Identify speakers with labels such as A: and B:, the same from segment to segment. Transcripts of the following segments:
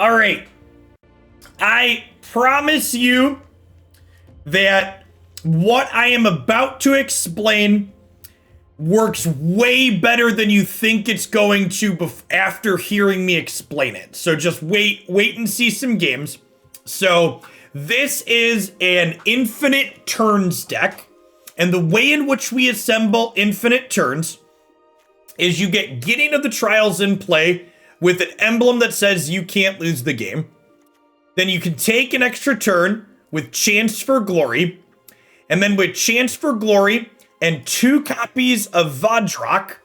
A: All right. I promise you that what I am about to explain works way better than you think it's going to after hearing me explain it. So just wait and see some games. So this is an infinite turns deck, and the way in which we assemble infinite turns is you get Gideon of the Trials in play with an emblem that says you can't lose the game. Then you can take an extra turn with Chance for Glory, and then with Chance for Glory and 2 copies of Vadrok,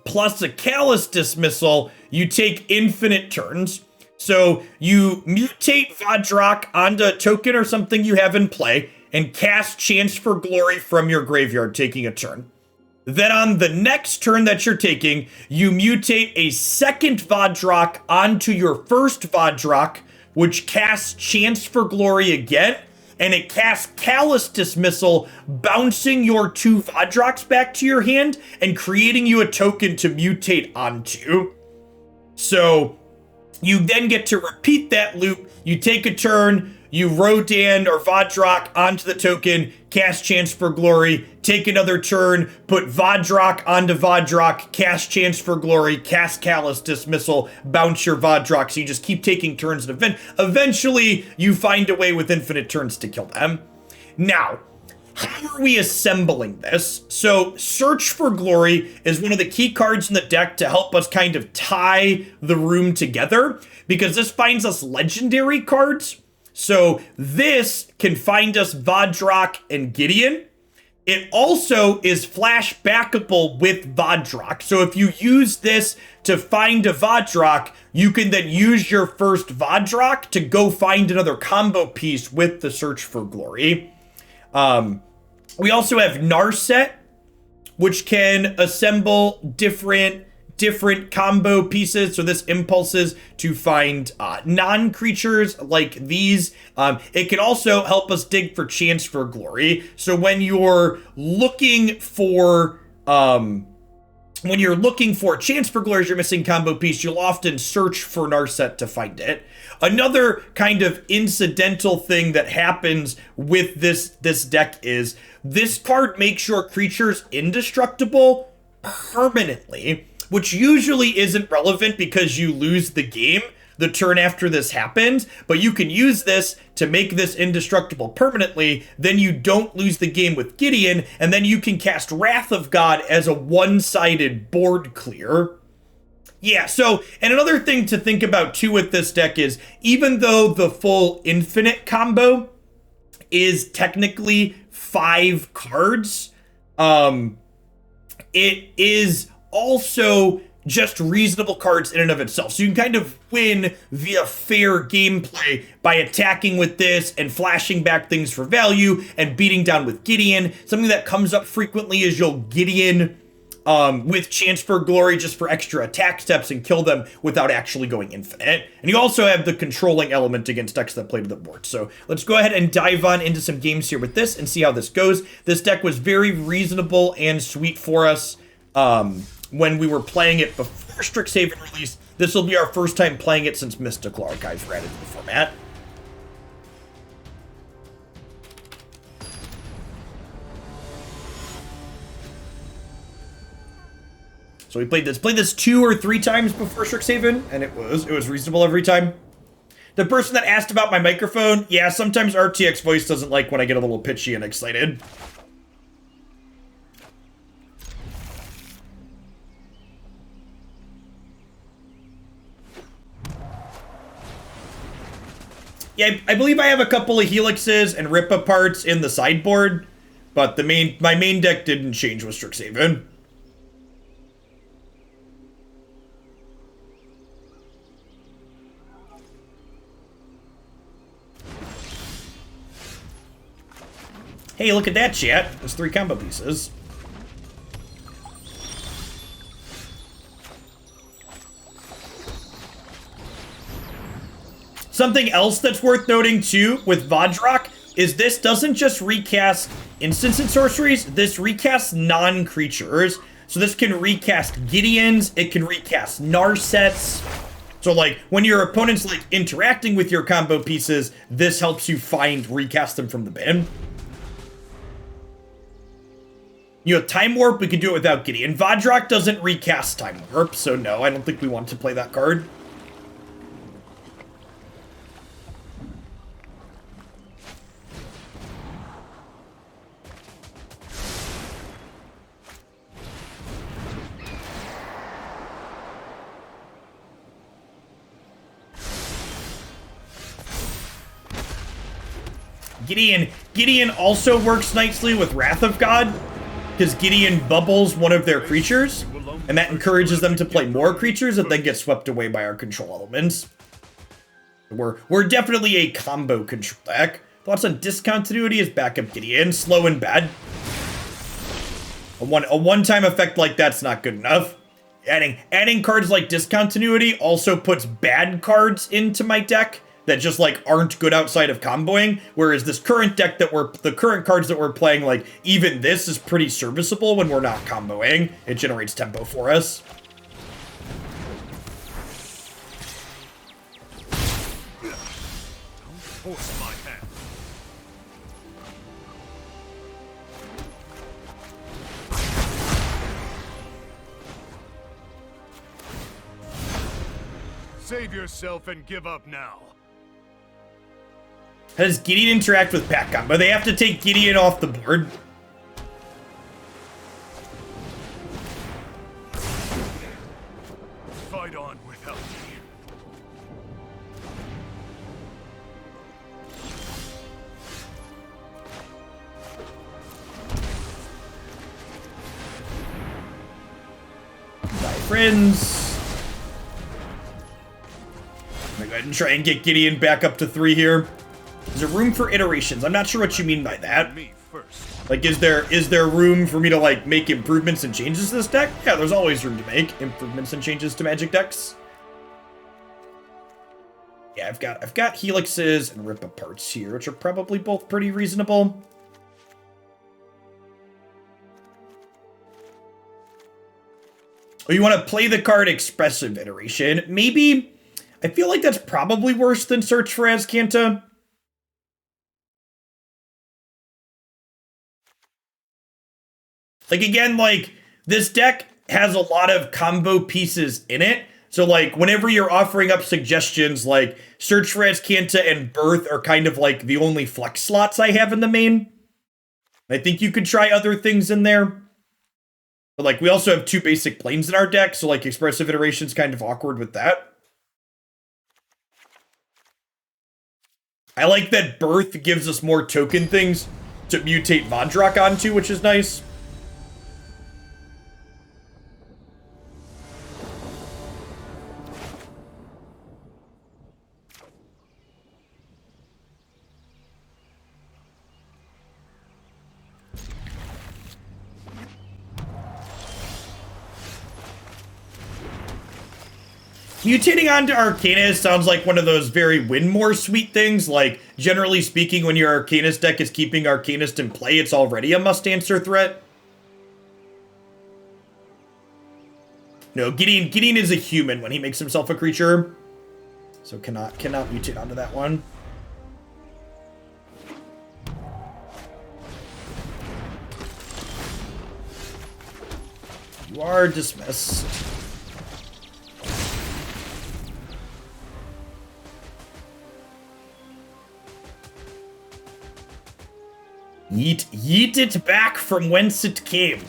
A: plus a Callous Dismissal, you take infinite turns. So you mutate Vadrok onto a token or something you have in play, and cast Chance for Glory from your graveyard, taking a turn. Then on the next turn that you're taking, you mutate a second Vadrok onto your first Vadrok, which casts Chance for Glory again, and it casts Callous Dismissal, bouncing your 2 Vadroks back to your hand and creating you a token to mutate onto. So you then get to repeat that loop. You take a turn, you Rodan or Vadrok onto the token, cast Chance for Glory, take another turn, put Vadrok onto Vadrok, cast Chance for Glory, cast Callous Dismissal, bounce your Vadrok. So you just keep taking turns, and eventually you find a way with infinite turns to kill them. Now, how are we assembling this? So Search for Glory is one of the key cards in the deck to help us kind of tie the room together, because this finds us legendary cards. So this can find us Vadrok and Gideon. It also is flashbackable with Vadrok. So if you use this to find a Vadrok, you can then use your first Vadrok to go find another combo piece with the Search for Glory. We also have Narset, which can assemble different combo pieces. So this impulses to find non-creatures like these. It can also help us dig for Chance for Glory. So when you're looking for Chance for Glory as your missing combo piece, you'll often search for Narset to find it. Another kind of incidental thing that happens with this deck is this card makes your creatures indestructible permanently, which usually isn't relevant because you lose the game the turn after this happens, but you can use this to make this indestructible permanently. Then you don't lose the game with Gideon, and then you can cast Wrath of God as a one-sided board clear. Yeah, so, and another thing to think about too with this deck is, even though the full infinite combo is technically 5 cards, it is also just reasonable cards in and of itself. So you can kind of win via fair gameplay by attacking with this and flashing back things for value and beating down with Gideon. Something that comes up frequently is you'll Gideon with Chance for Glory just for extra attack steps and kill them without actually going infinite. And you also have the controlling element against decks that play to the board. So let's go ahead and dive on into some games here with this and see how this goes. This deck was very reasonable and sweet for us when we were playing it before Strixhaven release. This will be our first time playing it since Mystical Archives were added to the format. So we played this 2 or 3 times before Strixhaven, and it was reasonable every time. The person that asked about my microphone, yeah, sometimes RTX voice doesn't like when I get a little pitchy and excited. Yeah, I believe I have a couple of helixes and rip-aparts in the sideboard, but my main deck didn't change with Strixhaven. Hey, look at that, chat. There's 3 combo pieces. Something else that's worth noting, too, with Vadrok, is this doesn't just recast instants and sorceries, this recasts non-creatures. So this can recast Gideons, it can recast Narsets. So like when your opponent's like interacting with your combo pieces, this helps you recast them from the bin. You know, Time Warp, we could do it without Gideon. Vadrok doesn't recast Time Warp, so no, I don't think we want to play that card. Gideon also works nicely with Wrath of God, because Gideon bubbles one of their creatures, and that encourages them to play more creatures that then get swept away by our control elements. We're definitely a combo control deck. Thoughts on discontinuity is backup Gideon, slow and bad. A one-time effect like that's not good enough. Adding cards like discontinuity also puts bad cards into my deck that just like aren't good outside of comboing, whereas this current deck the current cards that we're playing, like even this is pretty serviceable when we're not comboing. It generates tempo for us.
B: Don't force my hand. Save yourself and give up now.
A: How does Gideon interact with Pact combo? They have to take Gideon off the board.
B: Fight on without me.
A: Bye, friends. I'm gonna go ahead and try and get Gideon back up to 3 here. Is there room for iterations? I'm not sure what you mean by that.
B: Me first.
A: Like, is there room for me to, like, make improvements and changes to this deck? Yeah, there's always room to make improvements and changes to Magic decks. Yeah, I've got Helixes and Rip Aparts here, which are probably both pretty reasonable. Oh, you want to play the card Expressive Iteration? Maybe. I feel like that's probably worse than Search for Azcanta. Like, again, like, this deck has a lot of combo pieces in it. So, like, whenever you're offering up suggestions, like, Search for Azcanta and Birth are kind of, like, the only flex slots I have in the main. I think you could try other things in there. But, like, we also have 2 basic planes in our deck, so, like, Expressive Iteration's kind of awkward with that. I like that Birth gives us more token things to mutate Vadrok onto, which is nice. Mutating onto Arcanist sounds like one of those very win more sweet things. Like, generally speaking, when your Arcanist deck is keeping Arcanist in play, it's already a must-answer threat. No, Gideon is a human when he makes himself a creature. So cannot mutate onto that one. You are dismissed. Yeet it back from whence it came.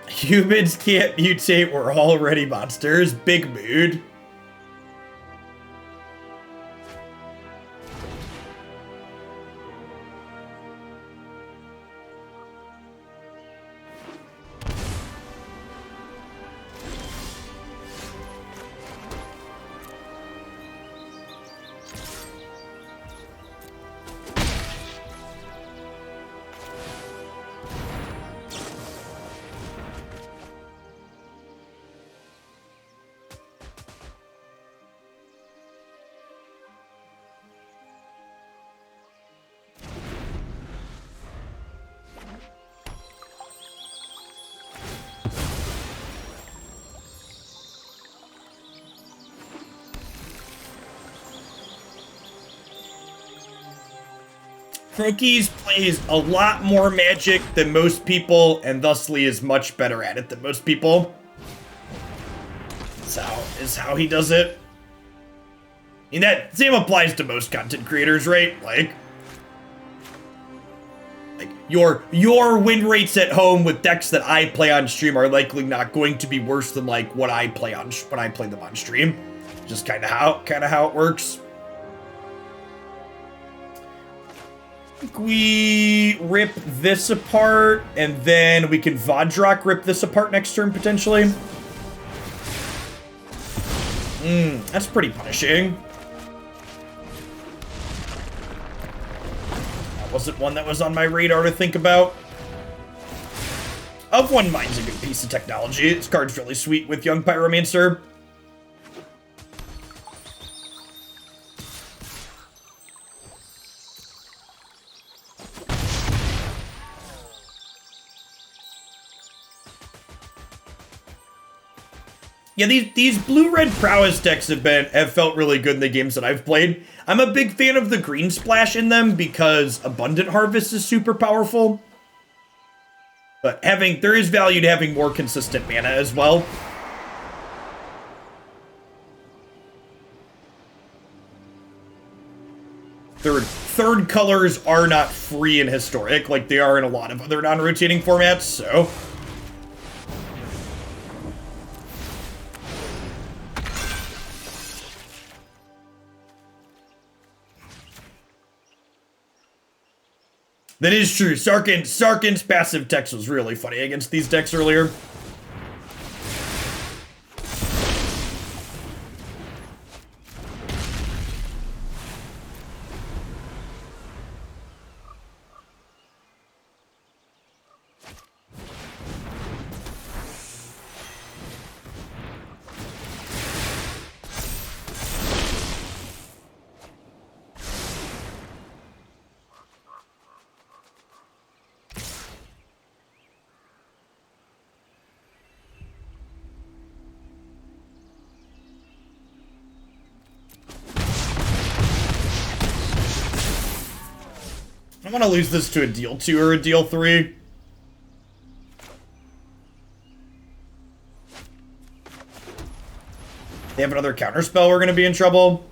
A: Humans can't mutate, we're already monsters. Big mood. Crookies plays a lot more Magic than most people, and thusly is much better at it than most people. Is how he does it. I mean, that same applies to most content creators, right? Like your win rates at home with decks that I play on stream are likely not going to be worse than like what I play on when I play them on stream. Just kind of how it works. I think we rip this apart, and then we can Vadrok rip this apart next turn potentially. That's pretty punishing. That wasn't one that was on my radar to think about. Of One Mind's a good piece of technology. This card's really sweet with Young Pyromancer. Yeah, these blue-red prowess decks have felt really good in the games that I've played. I'm a big fan of the green splash in them because Abundant Harvest is super powerful. But there is value to having more consistent mana as well. Third colors are not free in Historic like they are in a lot of other non-rotating formats, so... That is true. Sarkhan's passive text was really funny against these decks earlier. I want to lose this to a deal 2 or a deal 3. They have another counterspell, we're going to be in trouble.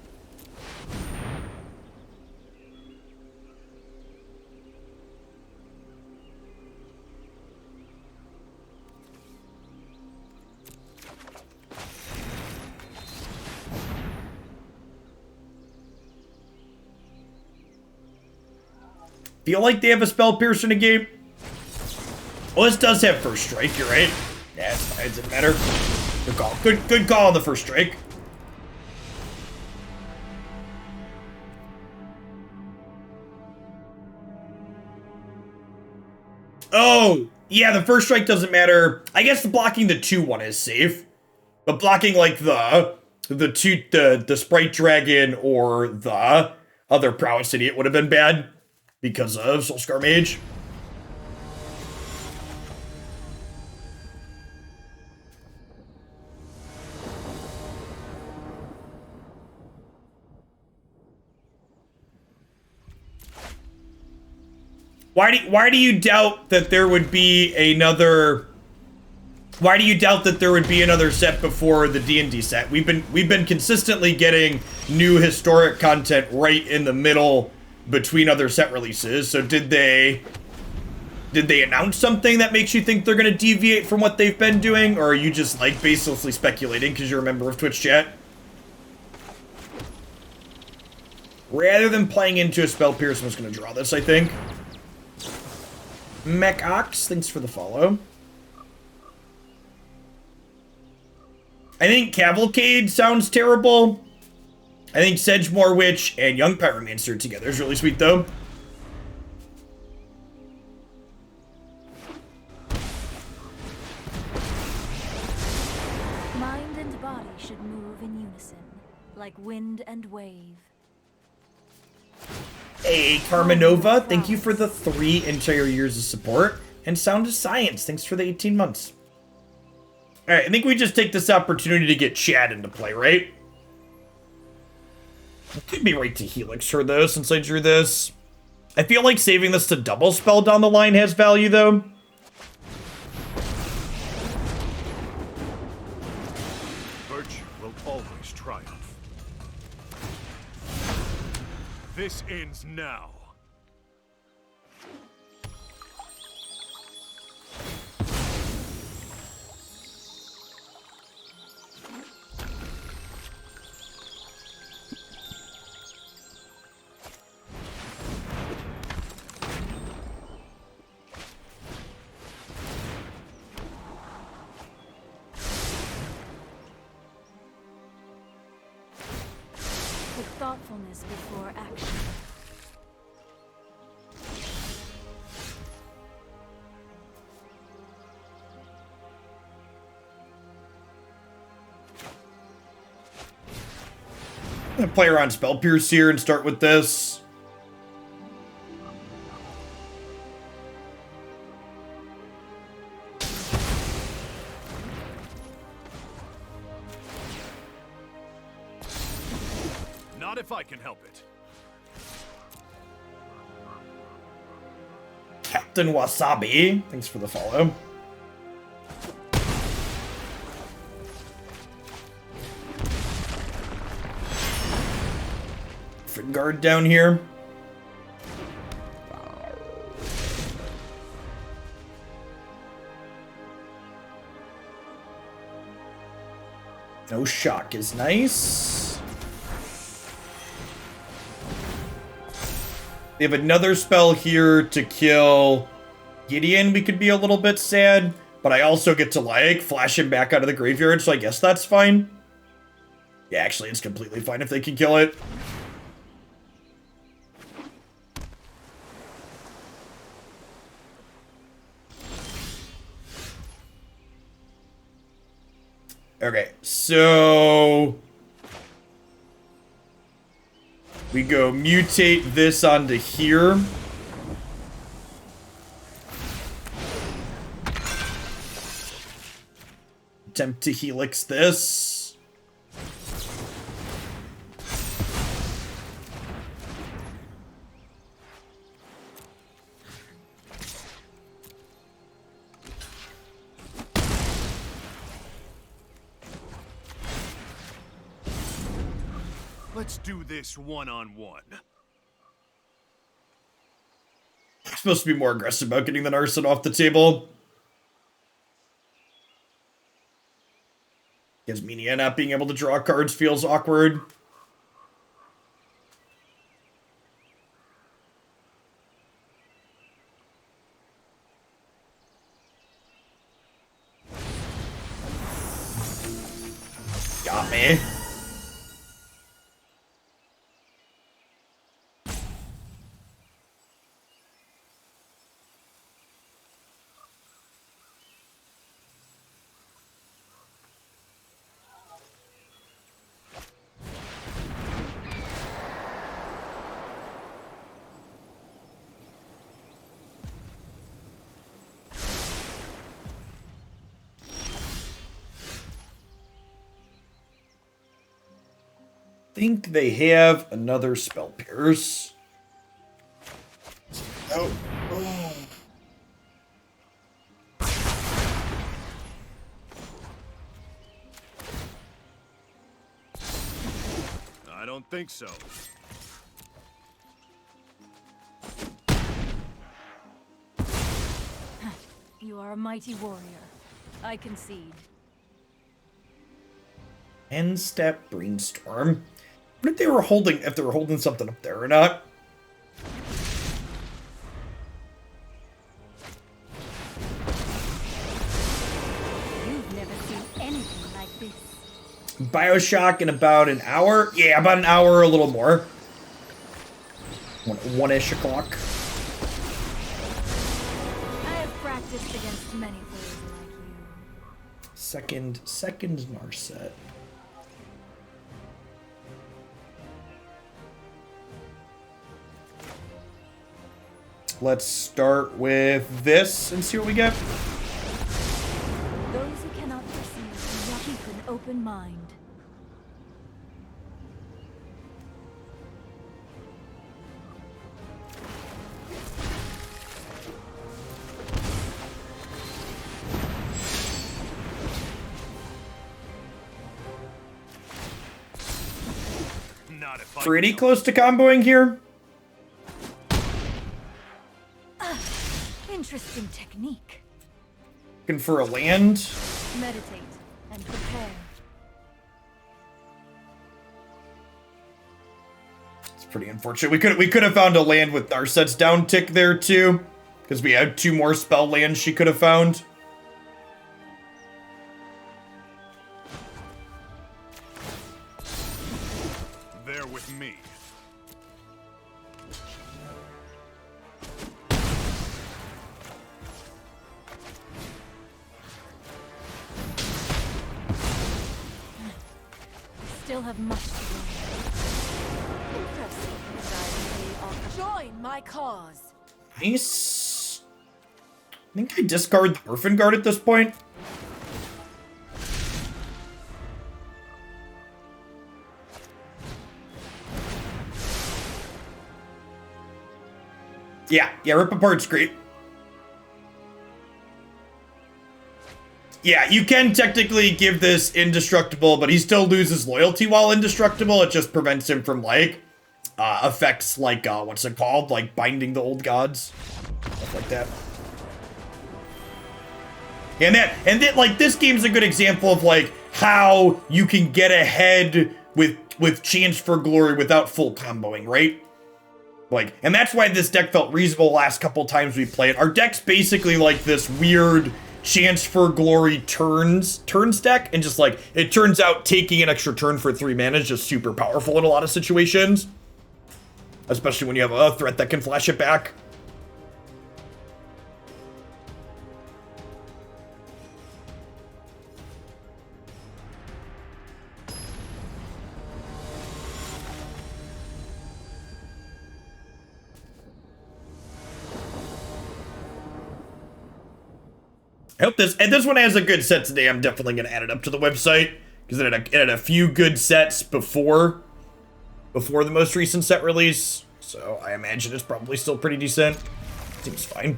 A: Feel like they have a Spell Pierce in a game. Well, this does have First Strike, you're right. Yeah, it's fine, it doesn't matter. Good call. Good call on the First Strike. Oh, yeah, the First Strike doesn't matter. I guess the blocking the 2-1 is safe. But blocking like the Sprite Dragon or the other Prowess Idiot would have been bad. Because of Soulscar Mage. Why do you doubt that there would be another? Why do you doubt that there would be another set before the D&D set? We've been consistently getting new historic content right in the middle between other set releases. So did they announce something that makes you think they're going to deviate from what they've been doing, or are you just like baselessly speculating because you're a member of Twitch chat? Rather than playing into a Spell Pierce, I'm just going to draw this, I think. Mech Ox, thanks for the follow. I think Cavalcade sounds terrible. I think Sedgemoor Witch and Young Pyromancer together is really sweet, though.
C: Mind and body should move in unison, like wind and wave.
A: Hey, Carmenova, thank you for the 3 entire years of support. And Sound of Science, thanks for the 18 months. Alright, I think we just take this opportunity to get Chad into play, right? It could be right to Helix her, though, since I drew this. I feel like saving this to double spell down the line has value, though.
B: Virtue will always triumph. This ends now.
C: Thoughtfulness before action.
A: I'm gonna play around Spell Pierce here and start with this.
B: Not if I can help it.
A: Captain Wasabi, thanks for the follow. Orphanguard down here. No shock is nice. They have another spell here to kill Gideon. We could be a little bit sad, but I also get to, like, flash him back out of the graveyard, so I guess that's fine. Yeah, actually, it's completely fine if they can kill it. Okay, so we go mutate this onto here. Attempt to helix this.
B: Let's do this one-on-one.
A: I'm supposed to be more aggressive about getting the Narset off the table. Kasmina not being able to draw cards feels awkward. Got me. Think they have another Spell Pierce. Oh.
B: I don't think so.
C: You are a mighty warrior. I concede.
A: End step brainstorm. What if they were holding, if they were holding something up there or not?
C: You've never seen anything like this.
A: Bioshock in about an hour? Yeah, about an hour, a little more. One-ish o'clock.
C: I have practiced against many players like you.
A: Second Narset. Let's start with this and see what we get.
C: Those who cannot perceive are lucky for an open mind.
B: Not if I
A: pretty
B: can
A: close to comboing here.
C: Interesting technique.
A: Looking for a land.
C: Meditate and prepare.
A: It's pretty unfortunate. We could have found a land with Narset's down tick there too, because we had 2 more spell lands she could have found.
B: There with me.
C: Still have much to learn. Impressive. Join my cause.
A: Nice. I think I discard the Orphanguard at this point. Yeah, Rip Apart's great. Yeah, you can technically give this indestructible, but he still loses loyalty while indestructible. It just prevents him from, like, effects like, what's it called? Like, binding the old gods. Stuff like that. And that, like, this game's a good example of, like, how you can get ahead with Chance for Glory without full comboing, right? Like, and that's why this deck felt reasonable the last couple times we played. Our deck's basically like this weird Chance for Glory turns deck, and just like, it turns out taking an extra turn for 3 mana is just super powerful in a lot of situations. Especially when you have a threat that can flash it back. I hope this one has a good set today. I'm definitely going to add it up to the website, because it had a few good sets before the most recent set release. So I imagine it's probably still pretty decent. Seems fine.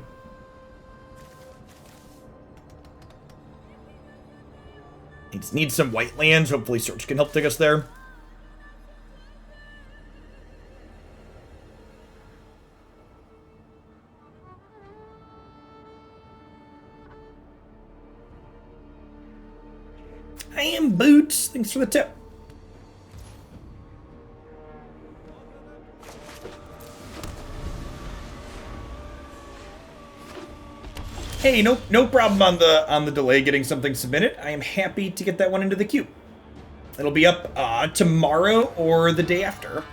A: Need some white lands. Hopefully Search can help take us there. I am Boots. Thanks for the tip. Hey, no problem on the delay getting something submitted. I am happy to get that one into the queue. It'll be up tomorrow or the day after.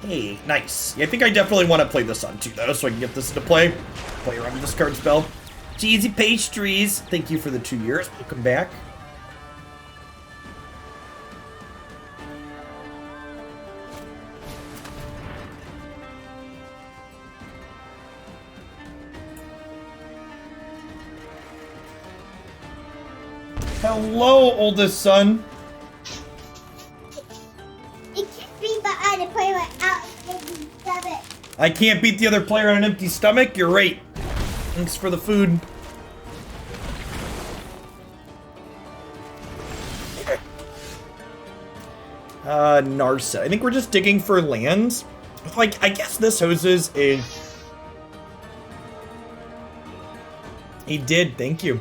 A: Hey, nice. Yeah, I think I definitely want to play this on too, though, so I can get this into play. Play around with this card spell. Cheesy Pastries. Thank you for the 2 years. Welcome back. Hello, oldest son.
D: It can't beat the other player out of empty stomach.
A: I can't beat the other player on an empty stomach? You're right. Thanks for the food. Narset. I think we're just digging for lands. Like, I guess this hoses a... He did, thank you.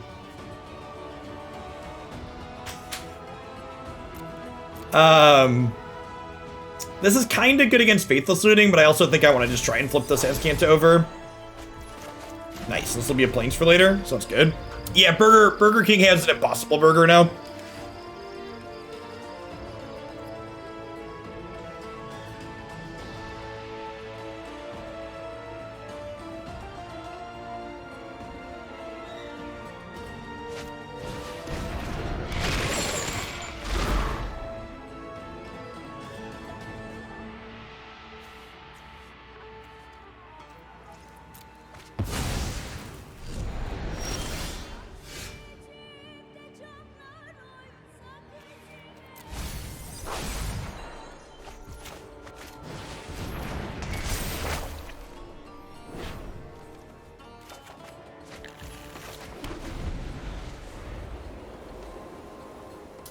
A: This is kind of good against Faithless Looting, but I also think I want to just try and flip this Azcanta over. Nice, this will be a Plains for later, so that's good. Yeah, Burger King has an Impossible Burger now.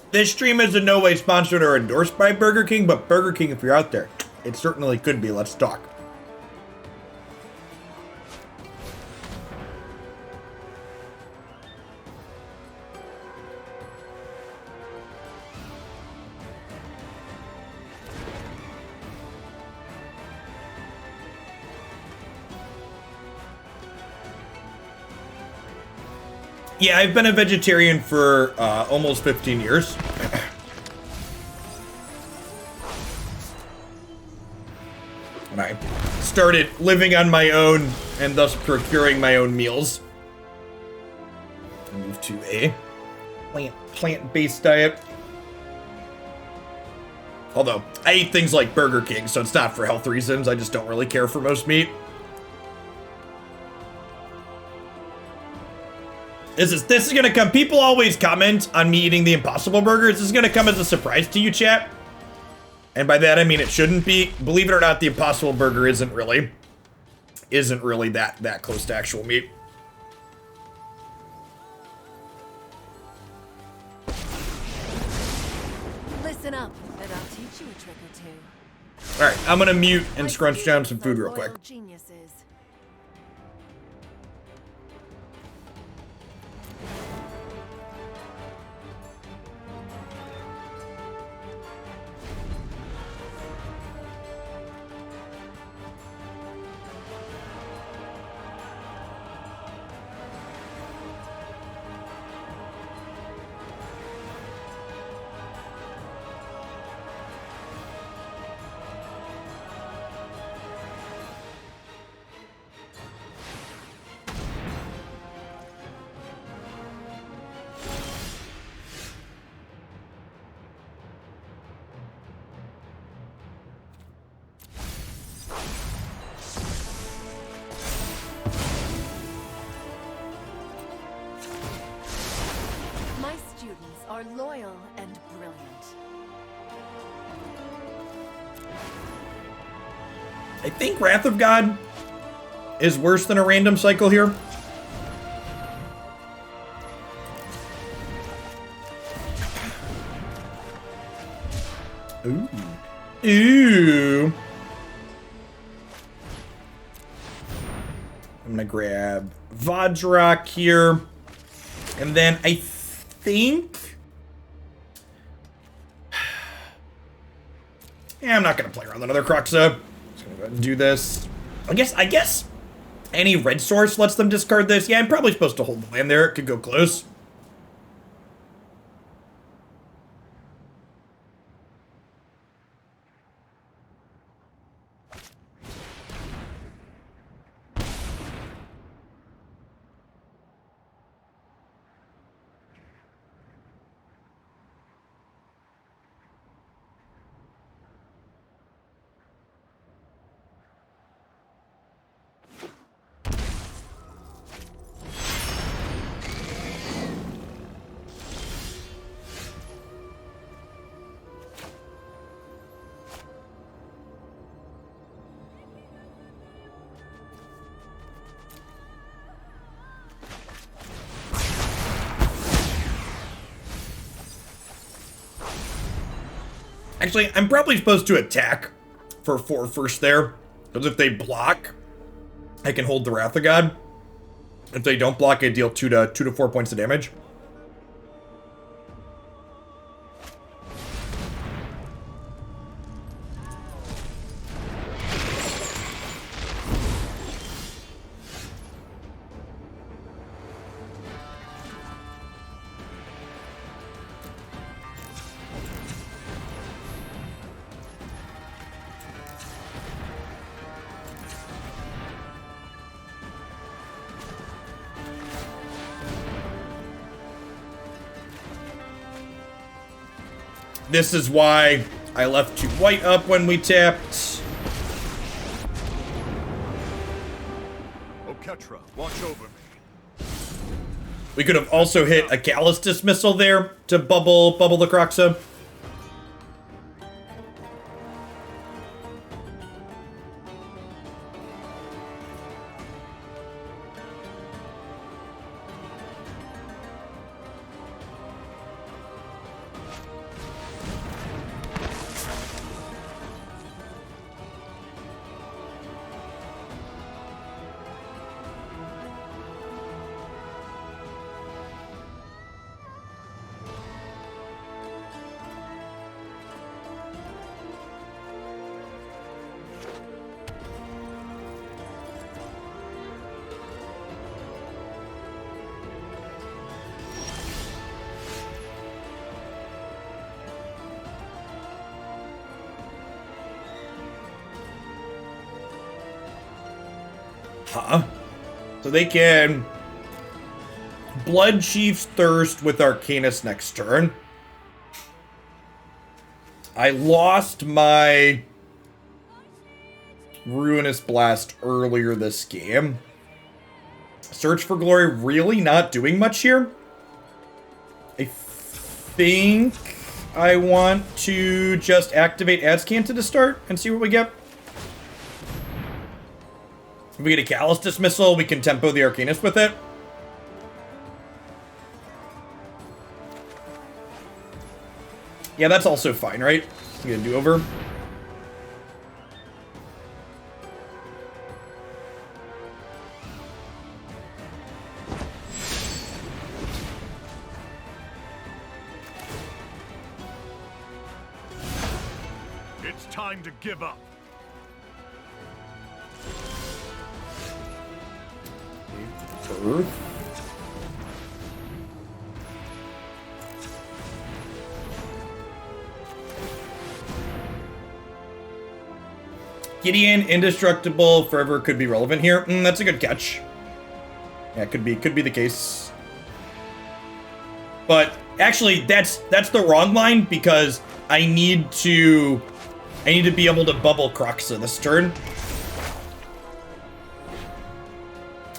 A: This stream is in no way sponsored or endorsed by Burger King, but Burger King, if you're out there, it certainly could be. Let's talk. Yeah, I've been a vegetarian for almost 15 years. When I started living on my own and thus procuring my own meals. I moved to a plant-based diet. Although, I eat things like Burger King, so it's not for health reasons. I just don't really care for most meat. This is gonna come. People always comment on me eating the Impossible Burger. This is gonna come as a surprise to you, chat. And by that I mean it shouldn't be. Believe it or not, the Impossible Burger isn't really that close to actual meat.
C: Listen up, and I'll teach you a trick or two.
A: All right, I'm gonna mute and scrunch down some food real quick.
C: Geniuses. Are loyal and brilliant.
A: I think Wrath of God is worse than a random cycle here. Ooh. Ooh. I'm gonna grab Vadrok here. And then I think... Yeah, I'm not gonna play around with another Croxa. Just gonna go ahead and do this. I guess any red source lets them discard this. Yeah, I'm probably supposed to hold the land there. It could go close. Actually, I'm probably supposed to attack for 4 first there. Because if they block, I can hold the Wrath of God. If they don't block, I deal 2 to 4 points of damage. This is why I left 2 white up when we tapped.
B: Oketra, watch over me.
A: We could have also hit a Callous Dismissal there to bubble the Croxa. Huh? So they can Blood Chief's Thirst with Arcanus next turn. I lost my Ruinous Blast earlier this game. Search for Glory really not doing much here. I think I want to just activate Azcanta to start and see what we get. If we get a Callous Dismissal, we can tempo the Arcanist with it. Yeah, that's also fine, right? We get a do-over.
B: It's time to give up.
A: Birth. Gideon, Indestructible, Forever could be relevant here. That's a good catch. Yeah, could be the case. But actually, that's the wrong line because I need to be able to bubble Croxa this turn.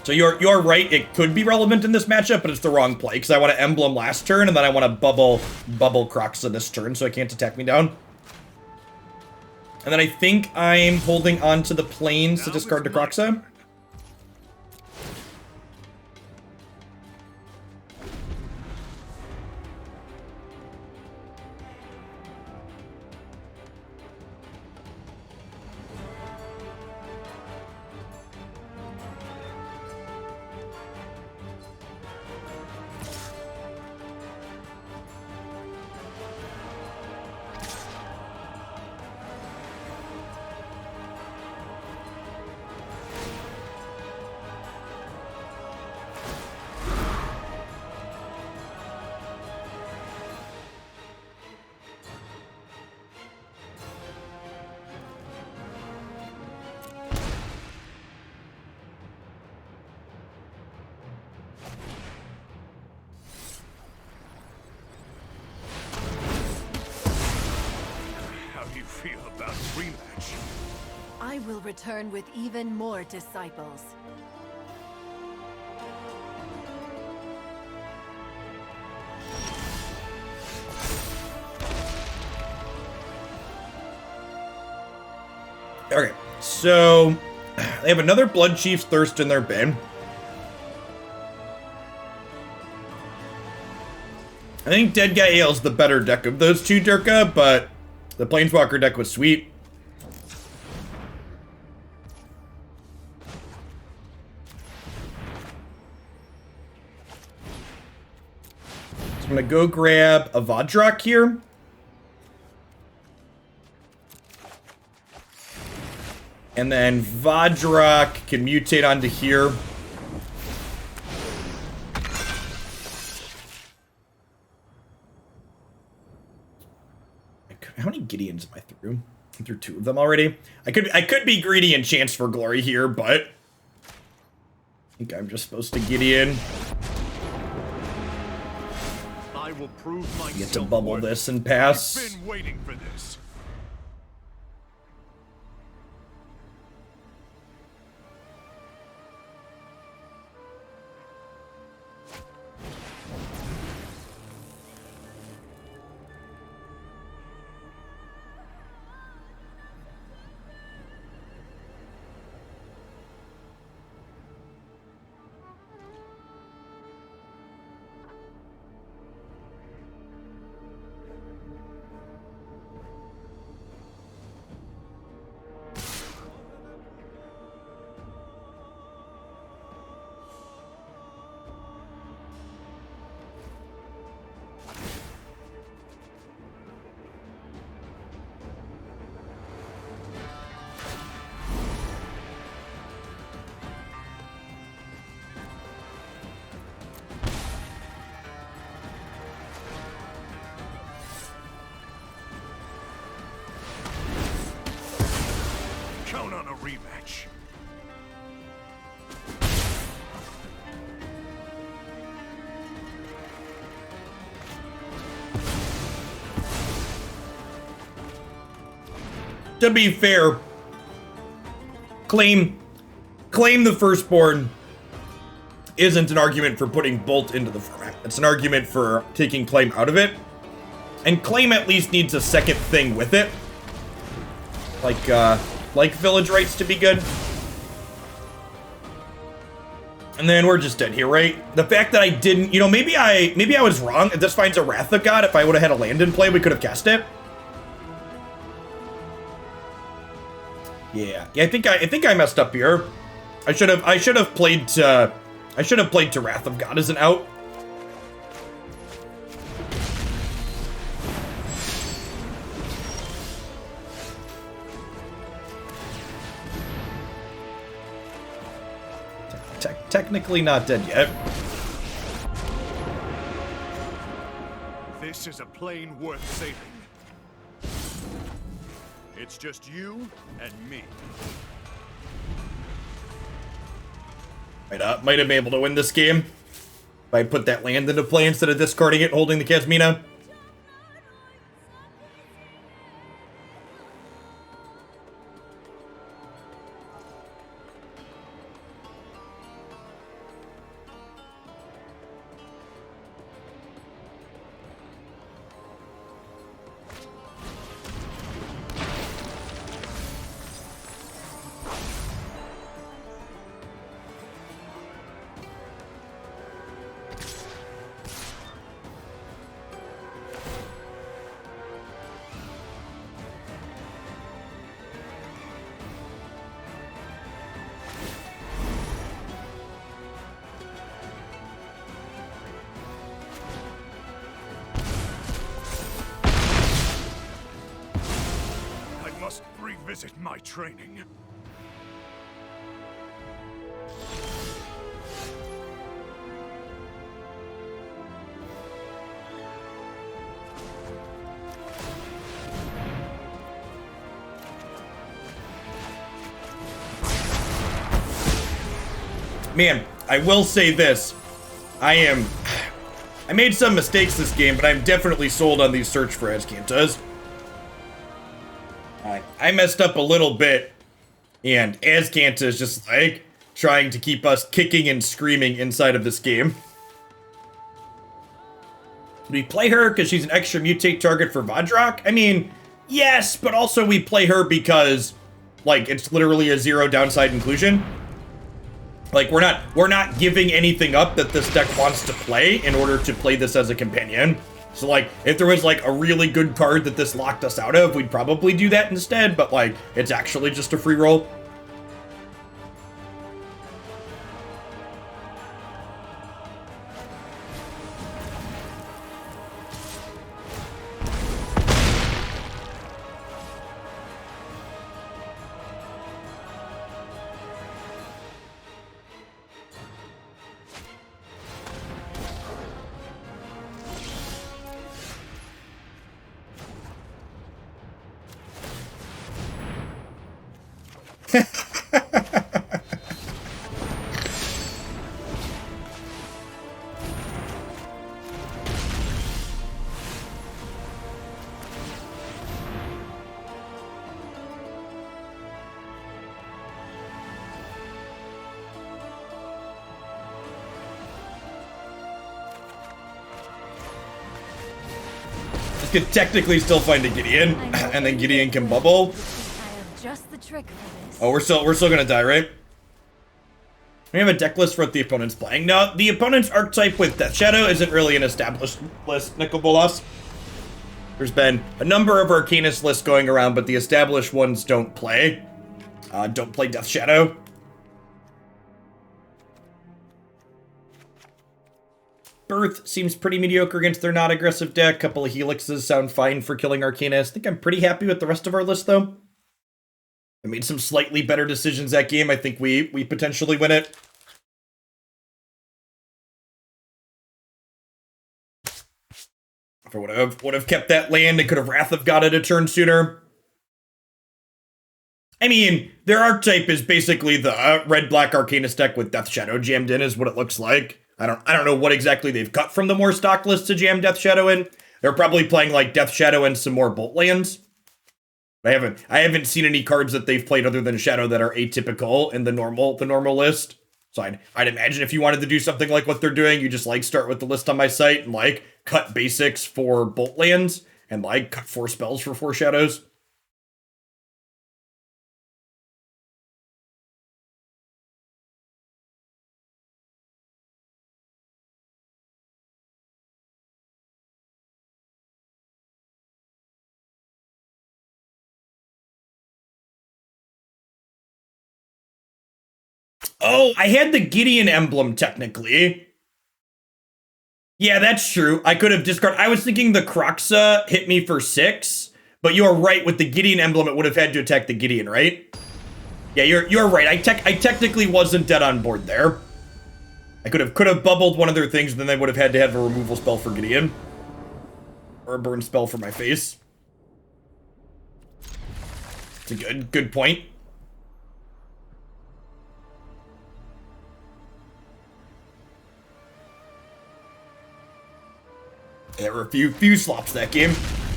A: So you're right, it could be relevant in this matchup, but it's the wrong play because I want to Emblem last turn and then I want to bubble Croxa this turn so it can't attack me down. And then I think I'm holding on to the planes to discard the Croxa.
C: I will return with even more disciples.
A: Okay, so they have another Blood Chief's Thirst in their bin. I think Dead Guy Ale's the better deck of those two, Durka, but the Planeswalker deck was sweet. I'm gonna go grab a Vadrok here. And then Vadrok can mutate onto here. How many Gideons am I through? I'm through 2 of them already. I could be greedy and chance for glory here, but I think I'm just supposed to Gideon.
B: I will prove myself.
A: Get to bubble this and pass.
B: I've been waiting for this.
A: to be fair, claim the Firstborn isn't an argument for putting Bolt into the format. It's an argument for taking Claim out of it. And Claim at least needs a second thing with it. Like Village Rights to be good. And then we're just dead here, right? The fact that I didn't, you know, maybe I was wrong. This finds a Wrath of God. If I would have had a land in play, we could have cast it. Yeah, I think I messed up here. I should have played to Wrath of God as an out. Technically not dead yet.
B: This is a plane worth saving. It's just you and me.
A: Might have been able to win this game if I put that land into play instead of discarding it and holding the Kasmina.
B: Revisit my training.
A: Man, I will say this. I made some mistakes this game, but I'm definitely sold on these search for Azcantas. I messed up a little bit, and Azcanta is just like trying to keep us kicking and screaming inside of this game. Do we play her because she's an extra mutate target for Vadrok? I mean, yes, but also we play her because, like, it's literally a zero downside inclusion. Like, we're not giving anything up that this deck wants to play in order to play this as a companion. So, like, if there was, like, a really good card that this locked us out of, we'd probably do that instead, but, like, it's actually just a free roll. Could technically still find a Gideon, and then Gideon can bubble.
C: Just the trick for this.
A: Oh, we're still gonna die, right? We have a deck list for what the opponent's playing. Now, the opponent's archetype with Death Shadow isn't really an established list, Nicol Bolas. There's been a number of Arcanist lists going around, but the established ones don't play Death Shadow. Birth seems pretty mediocre against their not aggressive deck. Couple of Helixes sound fine for killing Arcanists. I think I'm pretty happy with the rest of our list, though. I made some slightly better decisions that game. I think we potentially win it. If I would have kept that land, I could have Wrath of God it a turn sooner. I mean, their archetype is basically the red-black Arcanist deck with Death Shadow jammed in is what it looks like. I don't know what exactly they've cut from the more stock list to jam Death Shadow in. They're probably playing like Death Shadow and some more Bolt lands. I haven't seen any cards that they've played other than Shadow that are atypical in the normal list. So I'd imagine if you wanted to do something like what they're doing, you just like start with the list on my site and like cut basics for bolt lands and like cut 4 spells for 4 shadows. Oh, I had the Gideon emblem technically. Yeah, that's true. I could have discarded. I was thinking the Kroxa hit me for 6, but you're right. With the Gideon emblem, it would have had to attack the Gideon, right? Yeah, you're right. I technically wasn't dead on board there. I could have bubbled one of their things, and then they would have had to have a removal spell for Gideon. Or a burn spell for my face. It's a good point. There were a few slops that game.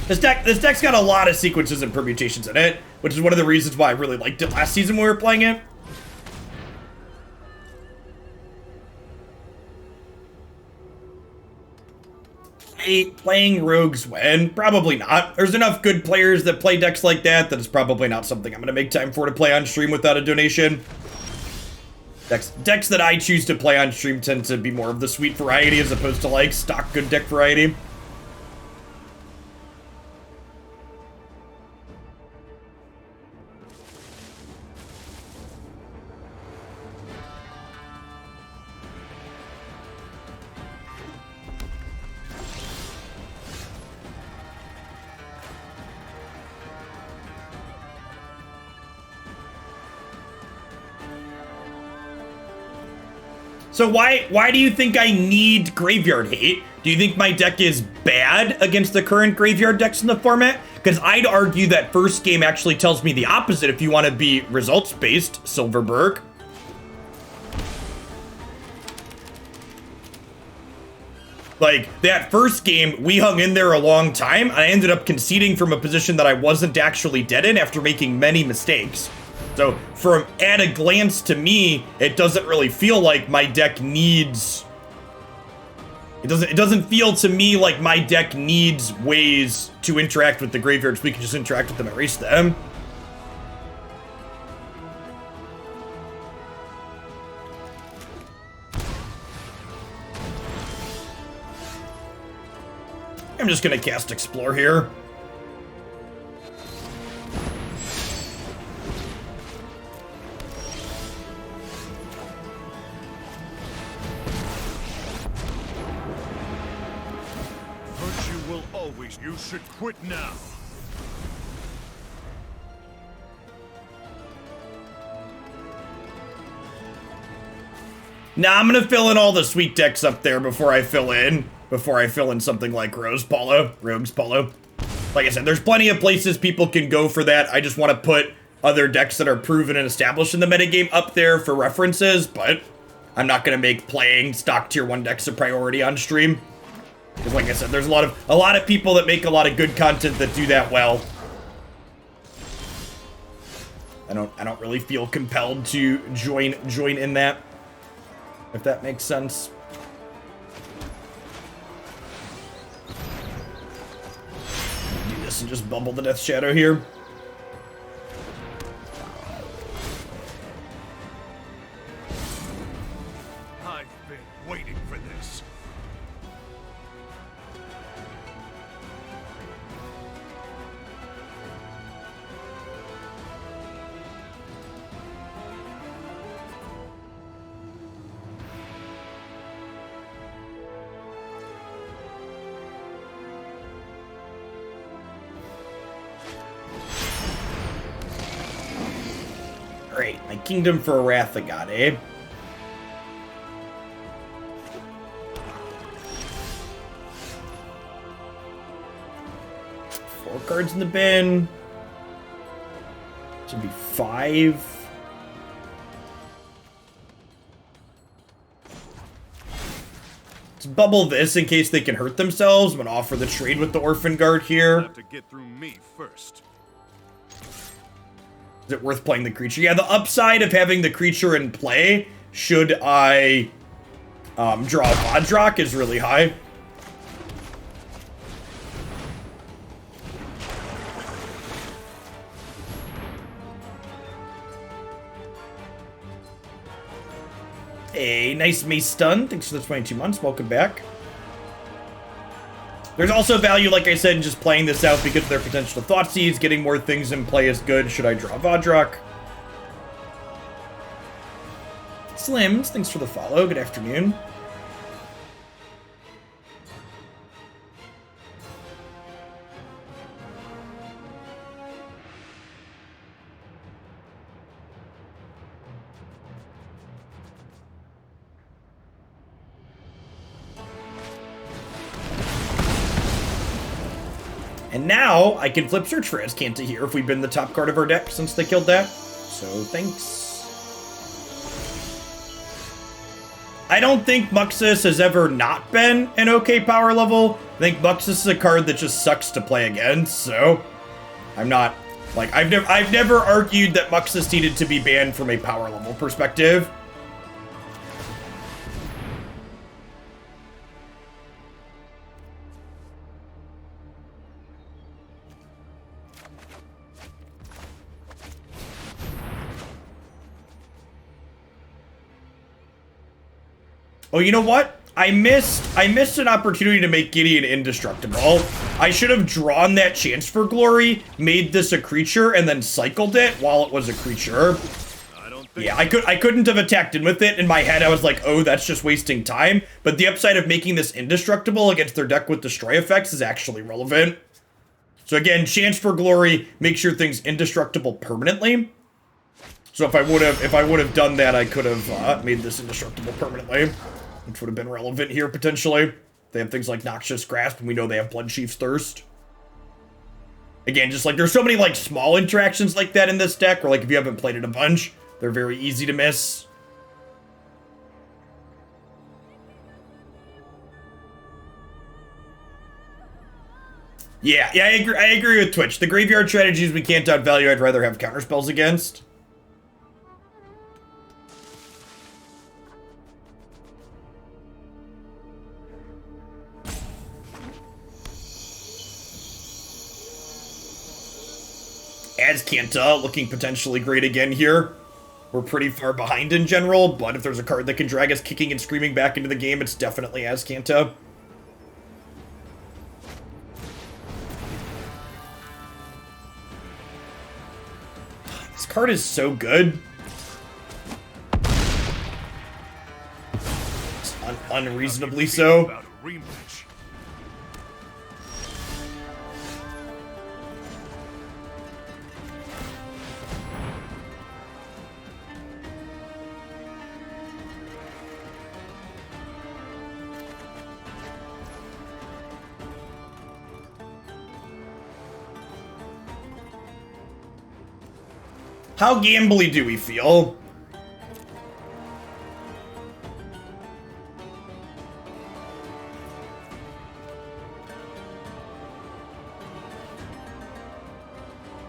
A: This deck's got a lot of sequences and permutations in it, which is one of the reasons why I really liked it last season when we were playing it. Playing rogues when? Probably not. There's enough good players that play decks like that it's probably not something I'm going to make time for to play on stream without a donation. Decks that I choose to play on stream tend to be more of the sweet variety as opposed to like stock good deck variety. So why do you think I need Graveyard Hate? Do you think my deck is bad against the current Graveyard decks in the format? Because I'd argue that first game actually tells me the opposite if you want to be results-based, Silverberg. Like, that first game, we hung in there a long time, and I ended up conceding from a position that I wasn't actually dead in after making many mistakes. So, from at a glance to me, it doesn't really feel like my deck needs... It doesn't feel to me like my deck needs ways to interact with the graveyards. We can just interact with them and erase them. I'm just gonna cast Explore here.
B: You should quit now.
A: Now I'm gonna fill in all the sweet decks up there before I fill in something like Rogue's Polo. Like I said, there's plenty of places people can go for that. I just want to put other decks that are proven and established in the metagame up there for references, but I'm not gonna make playing stock tier 1 decks a priority on stream. Because like I said, there's a lot of people that make a lot of good content that do that well. I don't really feel compelled to join in that, if that makes sense. Do this and just bubble the Death Shadow here.
B: I've been waiting for this.
A: Great, my Kingdom for a Wrath of God, eh? Four cards in the bin. Should be 5. Let's bubble this in case they can hurt themselves. I'm gonna offer the trade with the Orphanguard here.
B: Have to get through me first.
A: Is it worth playing the creature? Yeah, the upside of having the creature in play, should I draw Vadrok, is really high. Hey, nice Mace stun. Thanks for the 22 months. Welcome back. There's also value, like I said, in just playing this out because of their potential thought seeds. Getting more things in play is good. Should I draw Vadrok? Slims, thanks for the follow. Good afternoon. And now, I can flip search for Azcanta here if we've been the top card of our deck since they killed that. So, thanks. I don't think Muxus has ever not been an okay power level. I think Muxus is a card that just sucks to play against, so... I'm not... Like, I've never argued that Muxus needed to be banned from a power level perspective. Oh, you know what? I missed an opportunity to make Gideon indestructible. I should have drawn that Chance for Glory, made this a creature, and then cycled it while it was a creature. Yeah, I couldn't have attacked in with it. In my head, I was like, oh, that's just wasting time. But the upside of making this indestructible against their deck with Destroy effects is actually relevant. So again, Chance for Glory makes your things indestructible permanently. So if I would have done that, I could have made this indestructible permanently. Which would have been relevant here, potentially. They have things like Noxious Grasp, and we know they have Bloodchief's Thirst. Again, just like, there's so many, like, small interactions like that in this deck, where, like, if you haven't played it a bunch, they're very easy to miss. Yeah, I agree with Twitch. The graveyard strategies we can't outvalue, I'd rather have counterspells against. Azcanta looking potentially great again here. We're pretty far behind in general, but if there's a card that can drag us kicking and screaming back into the game, it's definitely Azcanta. This card is so good. It's unreasonably so. How gambly do we feel?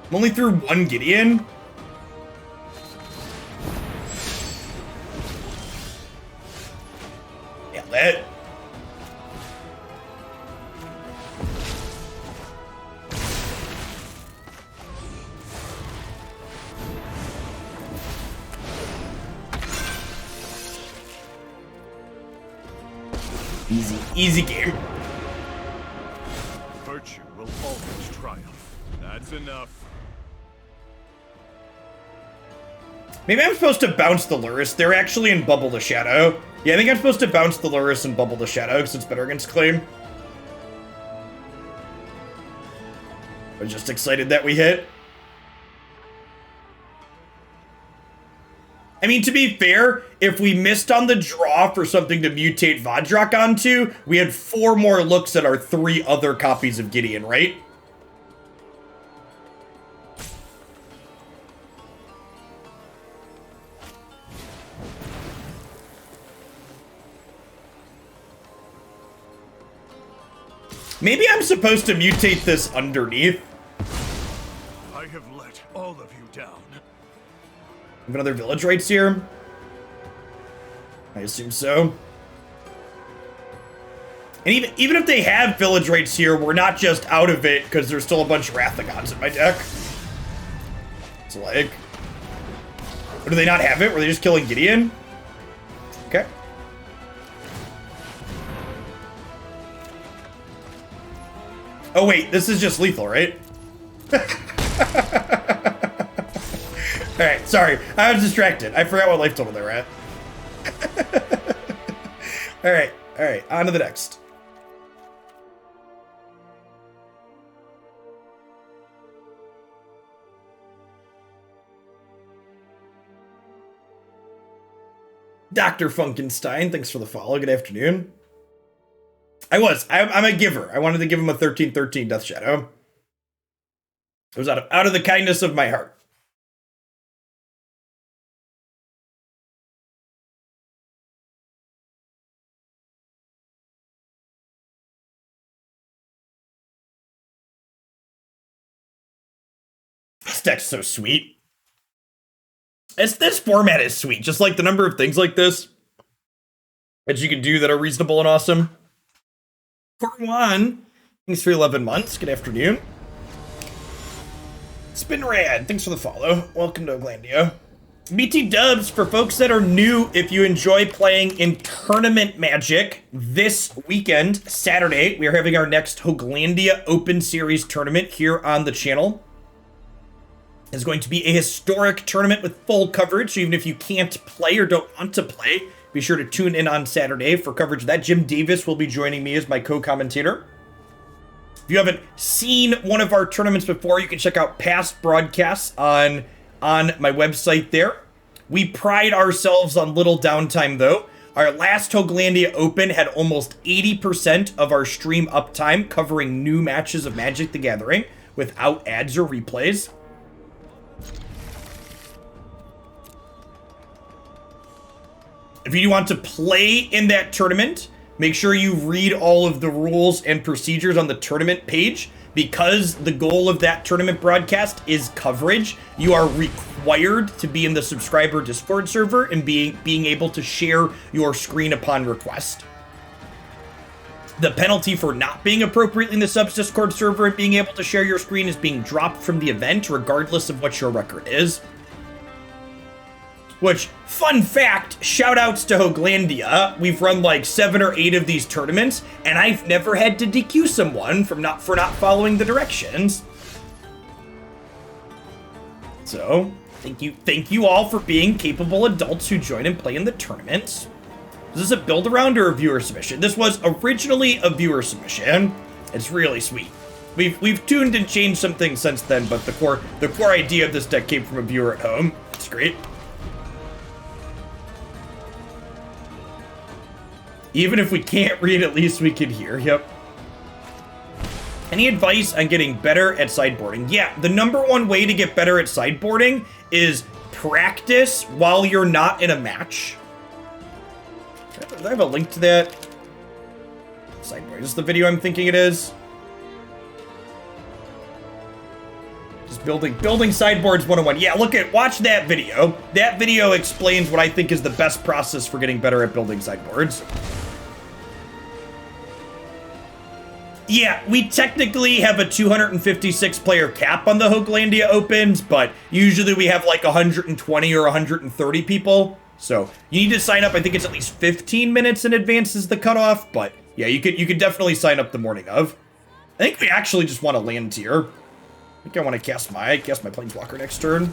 A: I'm only through one Gideon. Yeah, that. Easy game.
B: Virtue will always triumph. That's enough.
A: Maybe I'm supposed to bounce the Lurrus. They're actually in Bubble the Shadow. Yeah, I think I'm supposed to bounce the Lurrus and Bubble the Shadow because it's better against Claim. I'm just excited that we hit. I mean, to be fair, if we missed on the draw for something to mutate Vadrok onto, we had 4 more looks at our 3 other copies of Gideon, right? Maybe I'm supposed to mutate this underneath.
B: I have let all of you down.
A: Have another village rights here? I assume so. And even if they have village rights here, we're not just out of it because there's still a bunch of Wrathagons in my deck. It's like... Or do they not have it? Were they just killing Gideon? Okay. Oh wait, this is just lethal, right? Alright, sorry. I was distracted. I forgot what life total they were at. Alright, on to the next. Dr. Funkenstein, thanks for the follow. Good afternoon. I'm a giver. I wanted to give him a 13/13 Death Shadow. It was out of the kindness of my heart. This deck's so sweet. This format is sweet. Just like the number of things like this that you can do that are reasonable and awesome. For one, thanks for 11 months. Good afternoon. Spin Rad, thanks for the follow. Welcome to Oglandia. BT dubs for folks that are new. If you enjoy playing in tournament Magic, this weekend, Saturday, we are having our next Hoglandia Open Series tournament here on the channel. It's going to be a historic tournament with full coverage, so even if you can't play or don't want to play, be sure to tune in on Saturday for coverage of that. Jim Davis will be joining me as my co-commentator. If you haven't seen one of our tournaments before, you can check out past broadcasts on my website there. We pride ourselves on little downtime, though. Our last Hoglandia Open had almost 80% of our stream uptime covering new matches of Magic the Gathering without ads or replays. If you want to play in that tournament, make sure you read all of the rules and procedures on the tournament page. Because the goal of that tournament broadcast is coverage, you are required to be in the subscriber Discord server and being able to share your screen upon request. The penalty for not being appropriately in the subs Discord server and being able to share your screen is being dropped from the event, regardless of what your record is. Which, fun fact, shoutouts to Hoglandia. We've run like 7 or 8 of these tournaments, and I've never had to DQ someone for not following the directions. So, thank you all for being capable adults who join and play in the tournaments. Is this a build around or a viewer submission? This was originally a viewer submission. It's really sweet. We've tuned and changed some things since then, but the core idea of this deck came from a viewer at home. It's great. Even if we can't read, at least we can hear. Yep. Any advice on getting better at sideboarding? Yeah, the #1 way to get better at sideboarding is practice while you're not in a match. Do I have a link to that? Sideboard. Is this the video I'm thinking it is? Just building sideboards 101. Yeah, watch that video. That video explains what I think is the best process for getting better at building sideboards. Yeah, we technically have a 256 player cap on the Hoglandia Opens, but usually we have like 120 or 130 people. So you need to sign up. I think it's at least 15 minutes in advance is the cutoff, but yeah, you could definitely sign up the morning of. I think we actually just want to land tier. I think I want to cast my Planeswalker next turn.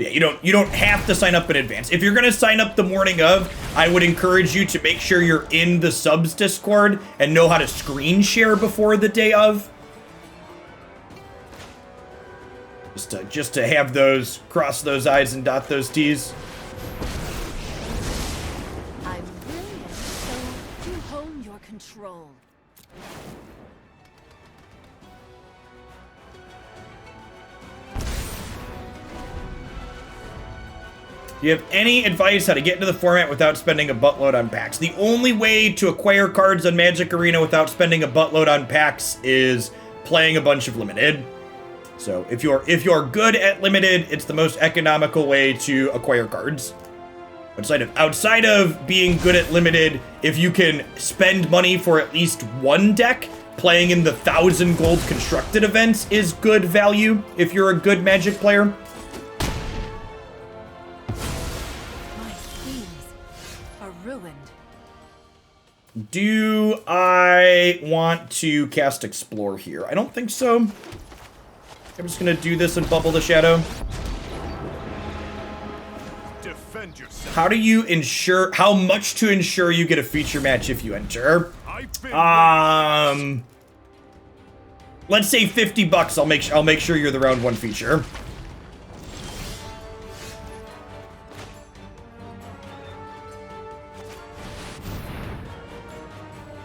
A: Yeah, you don't have to sign up in advance. If you're gonna sign up the morning of, I would encourage you to make sure you're in the subs Discord and know how to screen share before the day of. Just to have those, cross those I's and dot those T's.
C: I'm brilliant, so do hone your control.
A: Do you have any advice how to get into the format without spending a buttload on packs? The only way to acquire cards on Magic Arena without spending a buttload on packs is playing a bunch of limited. So if you're good at limited, it's the most economical way to acquire cards. Outside of being good at limited, if you can spend money for at least one deck, playing in the 1,000 gold constructed events is good value if you're a good Magic player.
C: My schemes are ruined.
A: Do I want to cast Explore here? I don't think so. I'm just gonna do this and bubble the shadow.
B: Defend yourself.
A: How do you ensure, how much to ensure you get a feature match if you enter? Let's say $50. I'll make sure you're the round 1 feature.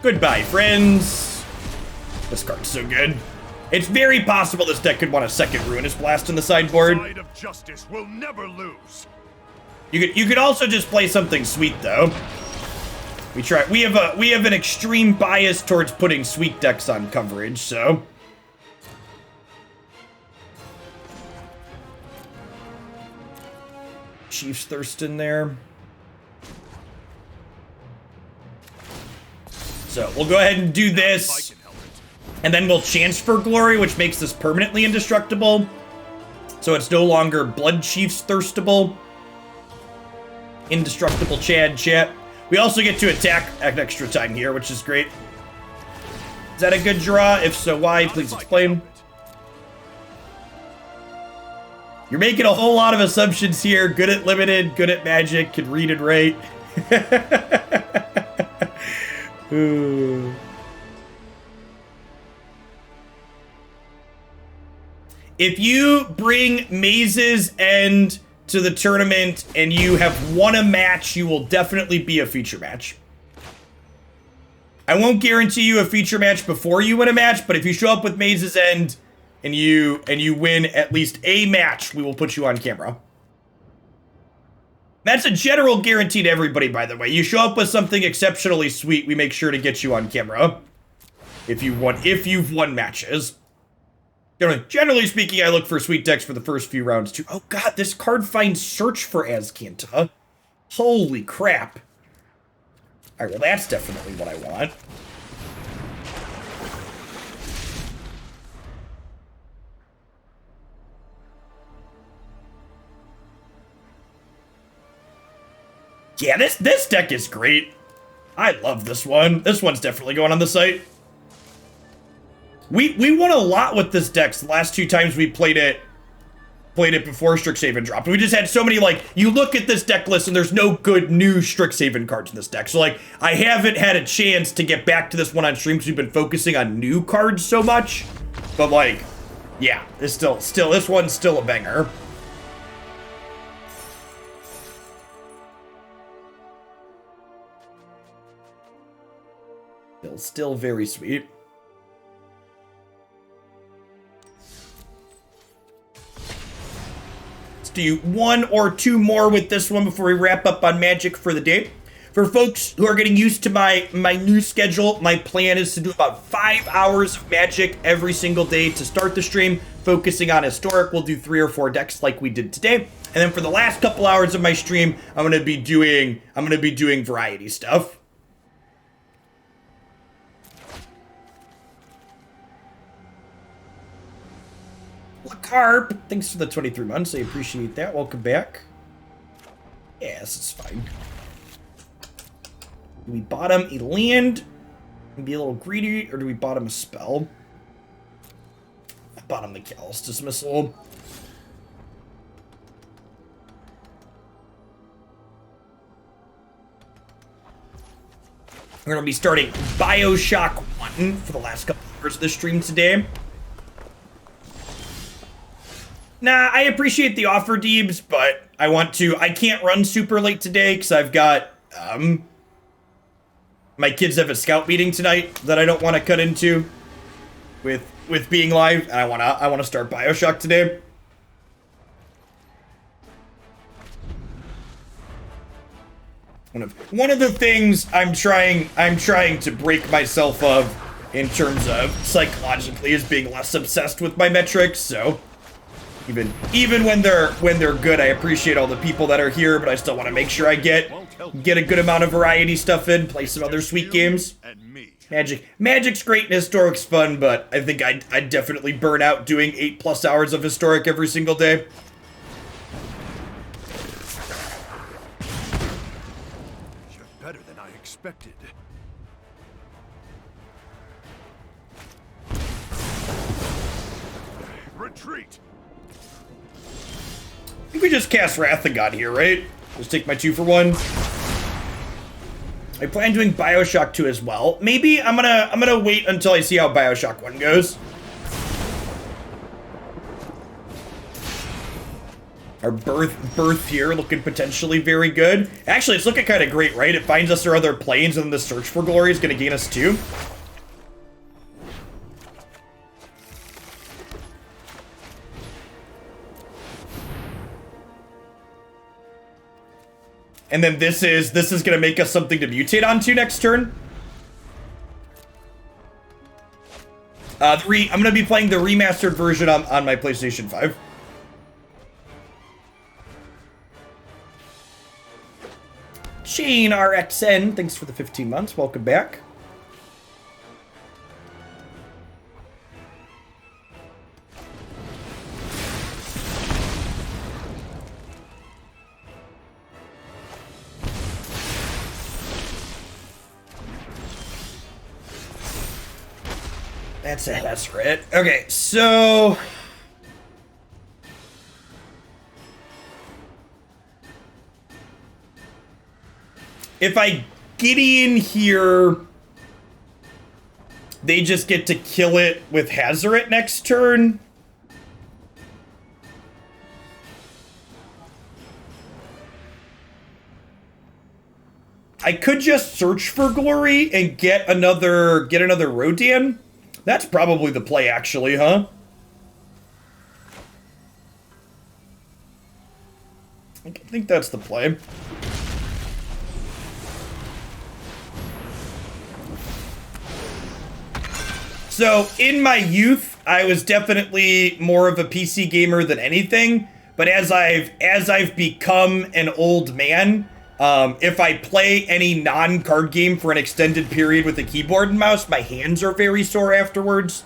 A: Goodbye, friends. This card's so good. It's very possible this deck could want a second Ruinous Blast in the sideboard.
B: Side of justice will never lose.
A: You could also just play something sweet though. We have an extreme bias towards putting sweet decks on coverage, so. Chief's Thirst in there. So we'll go ahead and do this. And then we'll Chance for Glory, which makes this permanently indestructible. So it's no longer Blood Chief's Thirstable. Indestructible Chad chat. We also get to attack an extra time here, which is great. Is that a good draw? If so, why? Please explain. You're making a whole lot of assumptions here. Good at limited, good at Magic, can read and write. Ooh. If you bring Maze's End to the tournament and you have won a match, you will definitely be a feature match. I won't guarantee you a feature match before you win a match, but if you show up with Maze's End and you win at least a match, we will put you on camera. That's a general guarantee to everybody, by the way. You show up with something exceptionally sweet, we make sure to get you on camera. If you've won matches. Generally speaking, I look for sweet decks for the first few rounds too. Oh god, this card finds Search for Azcanta. Holy crap. Alright, well that's definitely what I want. Yeah, this deck is great. I love this one. This one's definitely going on the site. We won a lot with this deck the last 2 times we played it before Strixhaven dropped. We just had so many, like, you look at this deck list and there's no good new Strixhaven cards in this deck. So, like, I haven't had a chance to get back to this one on stream because we've been focusing on new cards so much. But, like, yeah, it's still this one's still a banger. Still very sweet. Let's do 1 or 2 more with this one before we wrap up on Magic for the day. For folks who are getting used to my new schedule, my plan is to do about 5 hours of Magic every single day to start the stream, focusing on Historic. We'll do 3 or 4 decks like we did today. And then for the last couple hours of my stream, I'm gonna be doing variety stuff. Carp, thanks for the 23 months. I appreciate that. Welcome back. Yes, it's fine. Do we bottom a land and be a little greedy, or do we bottom a spell? I bottom the Callous Dismissal. We're going to be starting Bioshock 1 for the last couple of hours of the stream today. Nah, I appreciate the offer, Deebs, but I can't run super late today because I've got, my kids have a scout meeting tonight that I don't want to cut into with being live, and I want to start Bioshock today. One of the things I'm trying to break myself of in terms of psychologically is being less obsessed with my metrics. So even when they're good, I appreciate all the people that are here, but I still want to make sure I get a good amount of variety stuff in, play some other sweet games. Magic's great and Historic's fun, but I think I'd definitely burn out doing 8+ hours of Historic every single day.
B: You're better than I expected. Retreat.
A: I think we just cast Wrath of God here, right? Just take my 2 for 1. I plan doing Bioshock 2 as well. Maybe I'm gonna wait until I see how Bioshock 1 goes. Our birth here looking potentially very good. Actually, it's looking kind of great, right? It finds us our other planes, and then the Search for Glory is gonna gain us 2. And then this is gonna make us something to mutate onto next turn. I'm gonna be playing the remastered version on my PlayStation 5. Chain RXN, thanks for the 15 months. Welcome back. That's right. Okay, so if I Gideon here, they just get to kill it with Hazoret next turn. I could just search for Glory and get another Rodan. That's probably the play, actually, huh? I think that's the play. So, in my youth, I was definitely more of a PC gamer than anything. But as I've become an old man, if I play any non-card game for an extended period with a keyboard and mouse, my hands are very sore afterwards.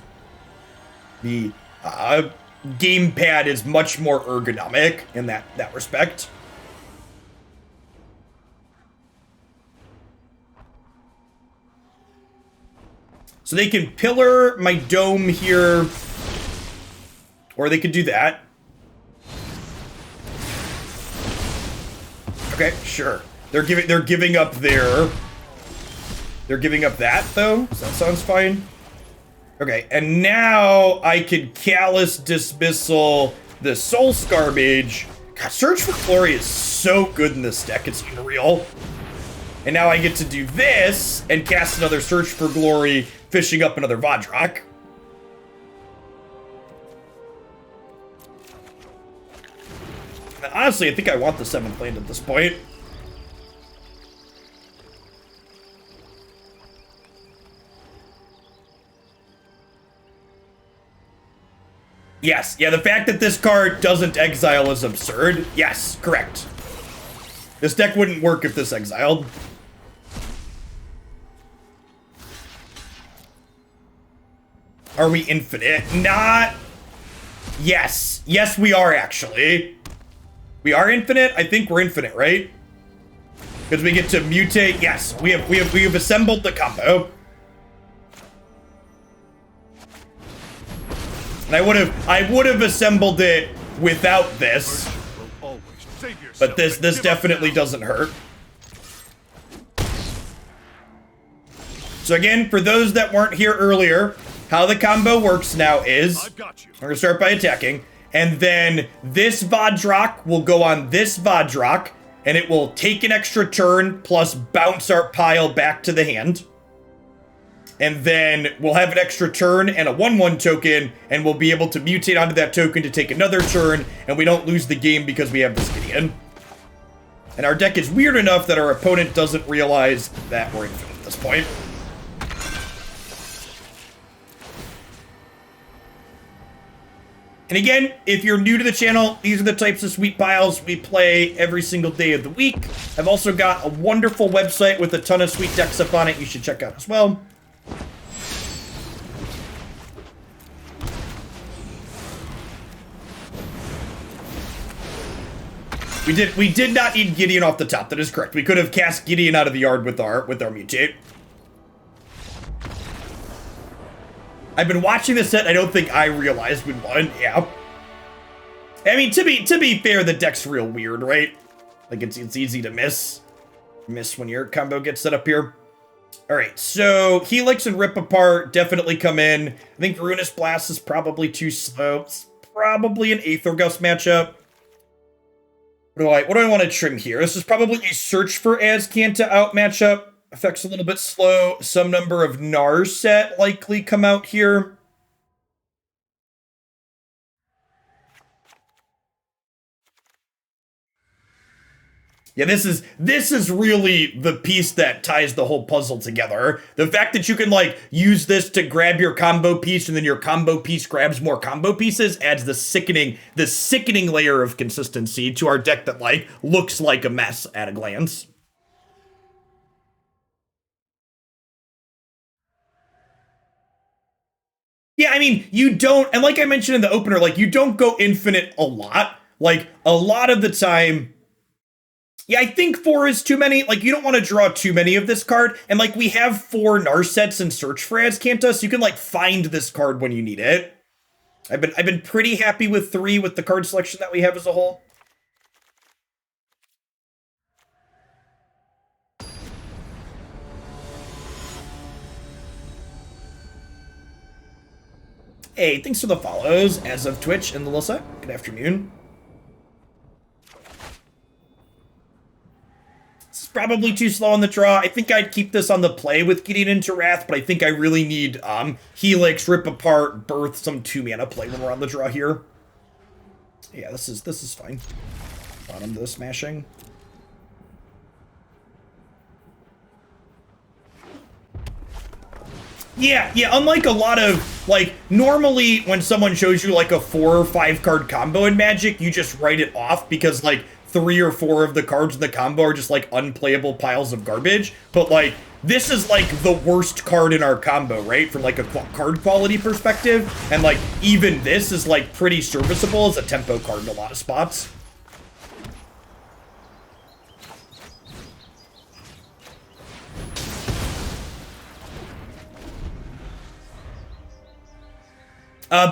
A: The gamepad is much more ergonomic in that respect. So they can pillar my dome here, or they could do that. Okay, sure. They're giving up that though. So that sounds fine. Okay, and now I could Callous Dismissal the Soul Scar Mage. God, Search for Glory is so good in this deck, it's unreal. And now I get to do this and cast another Search for Glory, fishing up another Vadrok. Honestly, I think I want the 7th land at this point. Yes, yeah, the fact that this card doesn't exile is absurd. Yes, correct. This deck wouldn't work if this exiled. Are we infinite? Not... Yes. Yes, we are, actually. We are infinite? I think we're infinite, right? Because we get to mutate. Yes, we have assembled the combo. And I would have assembled it without this. But this definitely doesn't hurt. So again, for those that weren't here earlier, how the combo works now is I'm gonna start by attacking. And then this Vadrok will go on this Vadrok, and it will take an extra turn, plus bounce our pile back to the hand. And then we'll have an extra turn and a 1/1 token, and we'll be able to mutate onto that token to take another turn, and we don't lose the game because we have this Gideon. And our deck is weird enough that our opponent doesn't realize that we're infinite at this point. And again, if you're new to the channel, these are the types of sweet piles we play every single day of the week. I've also got a wonderful website with a ton of sweet decks up on it you should check out as well. We did not need Gideon off the top, that is correct. We could have cast Gideon out of the yard with our Mutate. I've been watching this set. I don't think I realized we won. Yeah. I mean, to be fair, the deck's real weird, right? Like it's easy to miss when your combo gets set up here. All right, so Helix and Rip Apart definitely come in. I think Ruinous Blast is probably too slow. It's probably an Aether Gust matchup. What do I want to trim here? This is probably a Search for Azcanta out matchup. Effects a little bit slow. Some number of Narset likely come out here. Yeah, this is really the piece that ties the whole puzzle together. The fact that you can like use this to grab your combo piece and then your combo piece grabs more combo pieces adds the sickening layer of consistency to our deck that like looks like a mess at a glance. Yeah, I mean, you don't, and like I mentioned in the opener, like, you don't go infinite a lot. Like, a lot of the time, yeah, I think 4 is too many. Like, you don't want to draw too many of this card. And, like, we have 4 Narsets and Search for Azcanta, so you can, like, find this card when you need it. I've been pretty happy with 3 with the card selection that we have as a whole. Hey, thanks for the follows, as of Twitch and Melissa. Good afternoon. This is probably too slow on the draw. I think I'd keep this on the play with Gideon into Wrath, but I think I really need Helix, Rip Apart, Birth, some 2-mana play when we're on the draw here. Yeah, this is fine. Bottom to the Smashing. Yeah, unlike a lot of, like, normally when someone shows you, like, a 4 or 5 card combo in Magic, you just write it off because, like, 3 or 4 of the cards in the combo are just, like, unplayable piles of garbage. But, like, this is, like, the worst card in our combo, right? From, like, a card quality perspective. And, like, even this is, like, pretty serviceable as a tempo card in a lot of spots.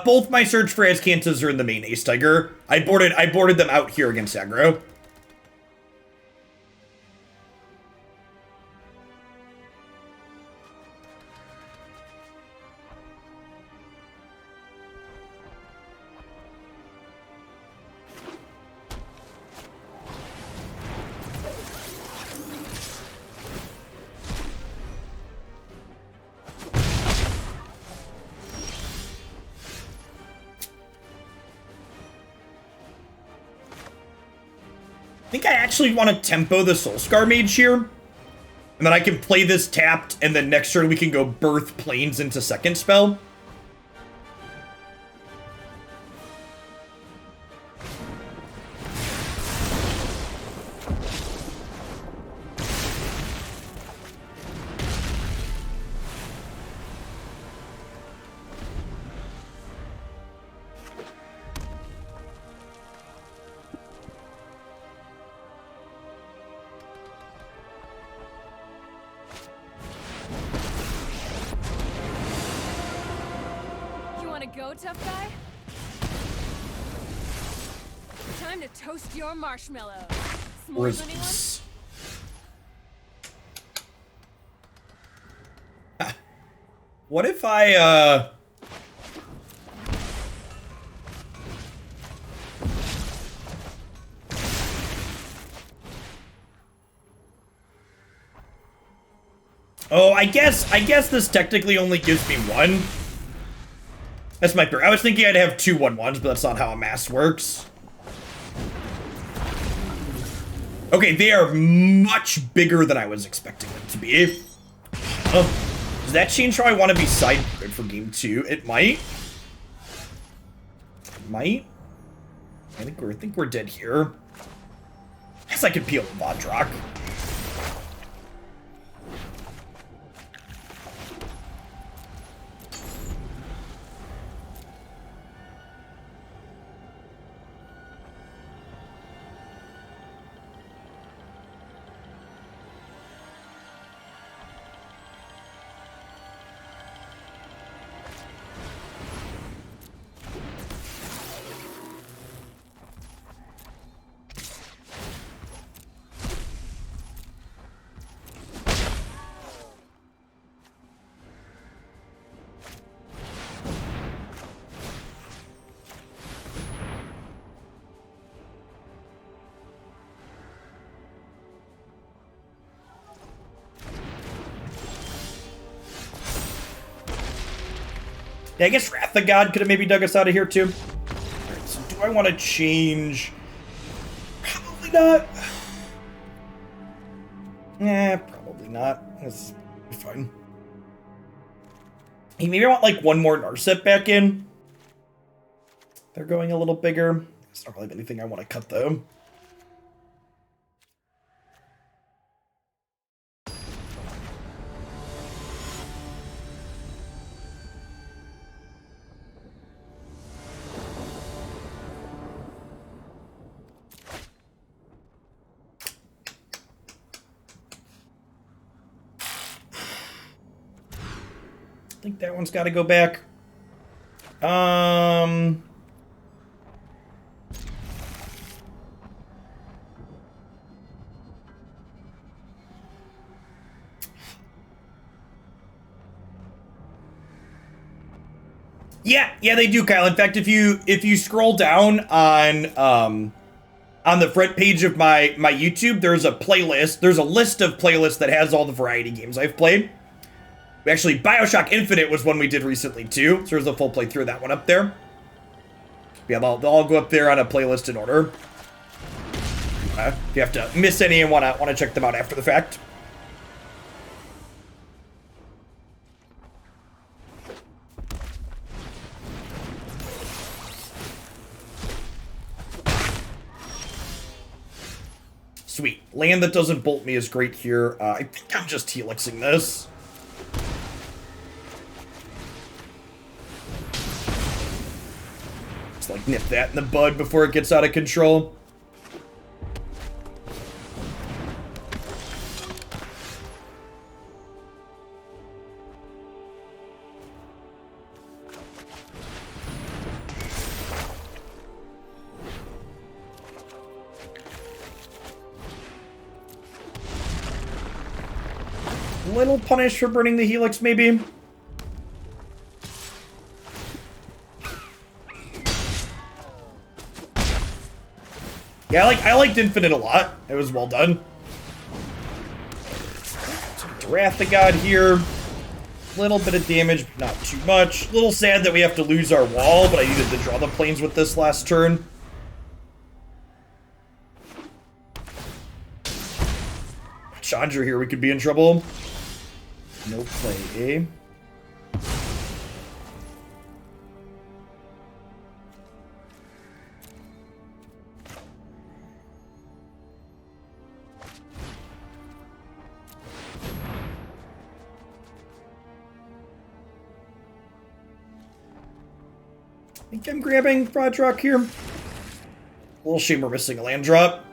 A: Both my Search for Azcantas are in the main Ace Tiger. I boarded them out here against aggro. I think I actually want to tempo the Soulscar Mage here. And then I can play this tapped, and then next turn we can go Birth Plains into second spell.
C: Go, tough guy. Time to toast your marshmallow. S'mores, anyone?
A: What if I, Oh, I guess this technically only gives me 1. That's my fear. I was thinking I'd have 2 1/1s, but that's not how a mass works. Okay, they are much bigger than I was expecting them to be. Does that change how I want to be sideboarded for game 2? It might. It might. I think we're dead here. I guess I could peel Vadrok. Yeah, I guess Wrath of God could have maybe dug us out of here too. Alright, so do I want to change? Probably not. Probably not. That's fine. Hey, maybe I want like one more Narset back in. They're going a little bigger. It's not really anything I want to cut though. I think that one's got to go back. Yeah, they do, Kyle. In fact, if you scroll down on the front page of my YouTube, there's a playlist. There's a list of playlists that has all the variety games I've played. Actually, BioShock Infinite was one we did recently too, so there's a full playthrough of that one up there. Yeah, they'll all go up there on a playlist in order. If you have to miss any and wanna check them out after the fact. Sweet. Land that doesn't bolt me is great here. I think I'm just helixing this. Like nip that in the bud before it gets out of control. Little punish for burning the Helix, maybe. Yeah, I liked Infinite a lot. It was well done. Wrath of God here. Little bit of damage, but not too much. Little sad that we have to lose our wall, but I needed to draw the planes with this last turn. Chandra here, we could be in trouble. No play, eh? I think I'm grabbing Vadrok here. A little shame we're missing a land drop.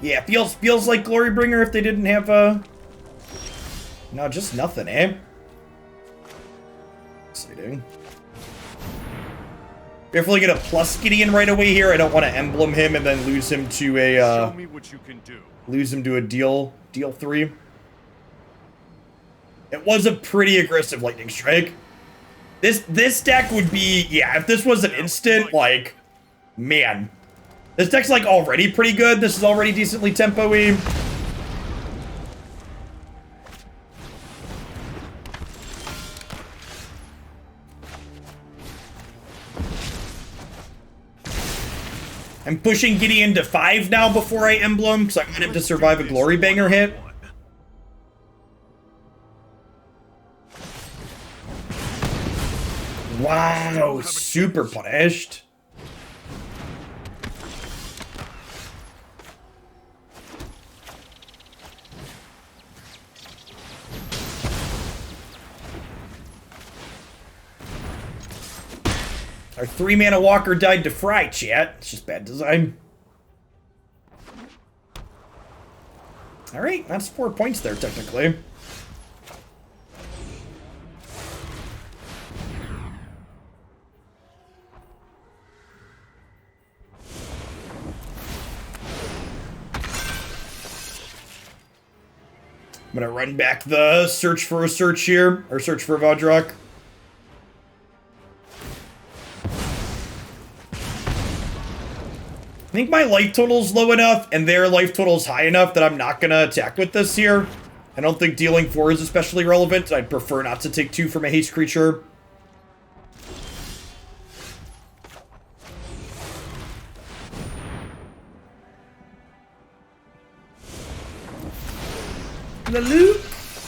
A: Yeah, feels like Glorybringer if they didn't have no, just nothing, eh? Exciting. Definitely get a plus Gideon right away here. I don't want to emblem him and then lose him to a
B: Show me what you can do.
A: Lose him to a deal 3. It was a pretty aggressive Lightning Strike. This deck would be, yeah, if this was an instant, like, man. This deck's, like, already pretty good. This is already decently tempo-y. I'm pushing Gideon to 5 now before I emblem, because I want him to survive a Glory Banger hit. Wow, super punished. Our 3-mana walker died to Fry, chat. It's just bad design. Alright, that's 4 points there, technically. I'm gonna run back the search for a search here, or search for Vadrok. I think my life total's low enough and their life total's high enough that I'm not gonna attack with this here. I don't think dealing 4 is especially relevant. I'd prefer not to take 2 from a haste creature. Hello.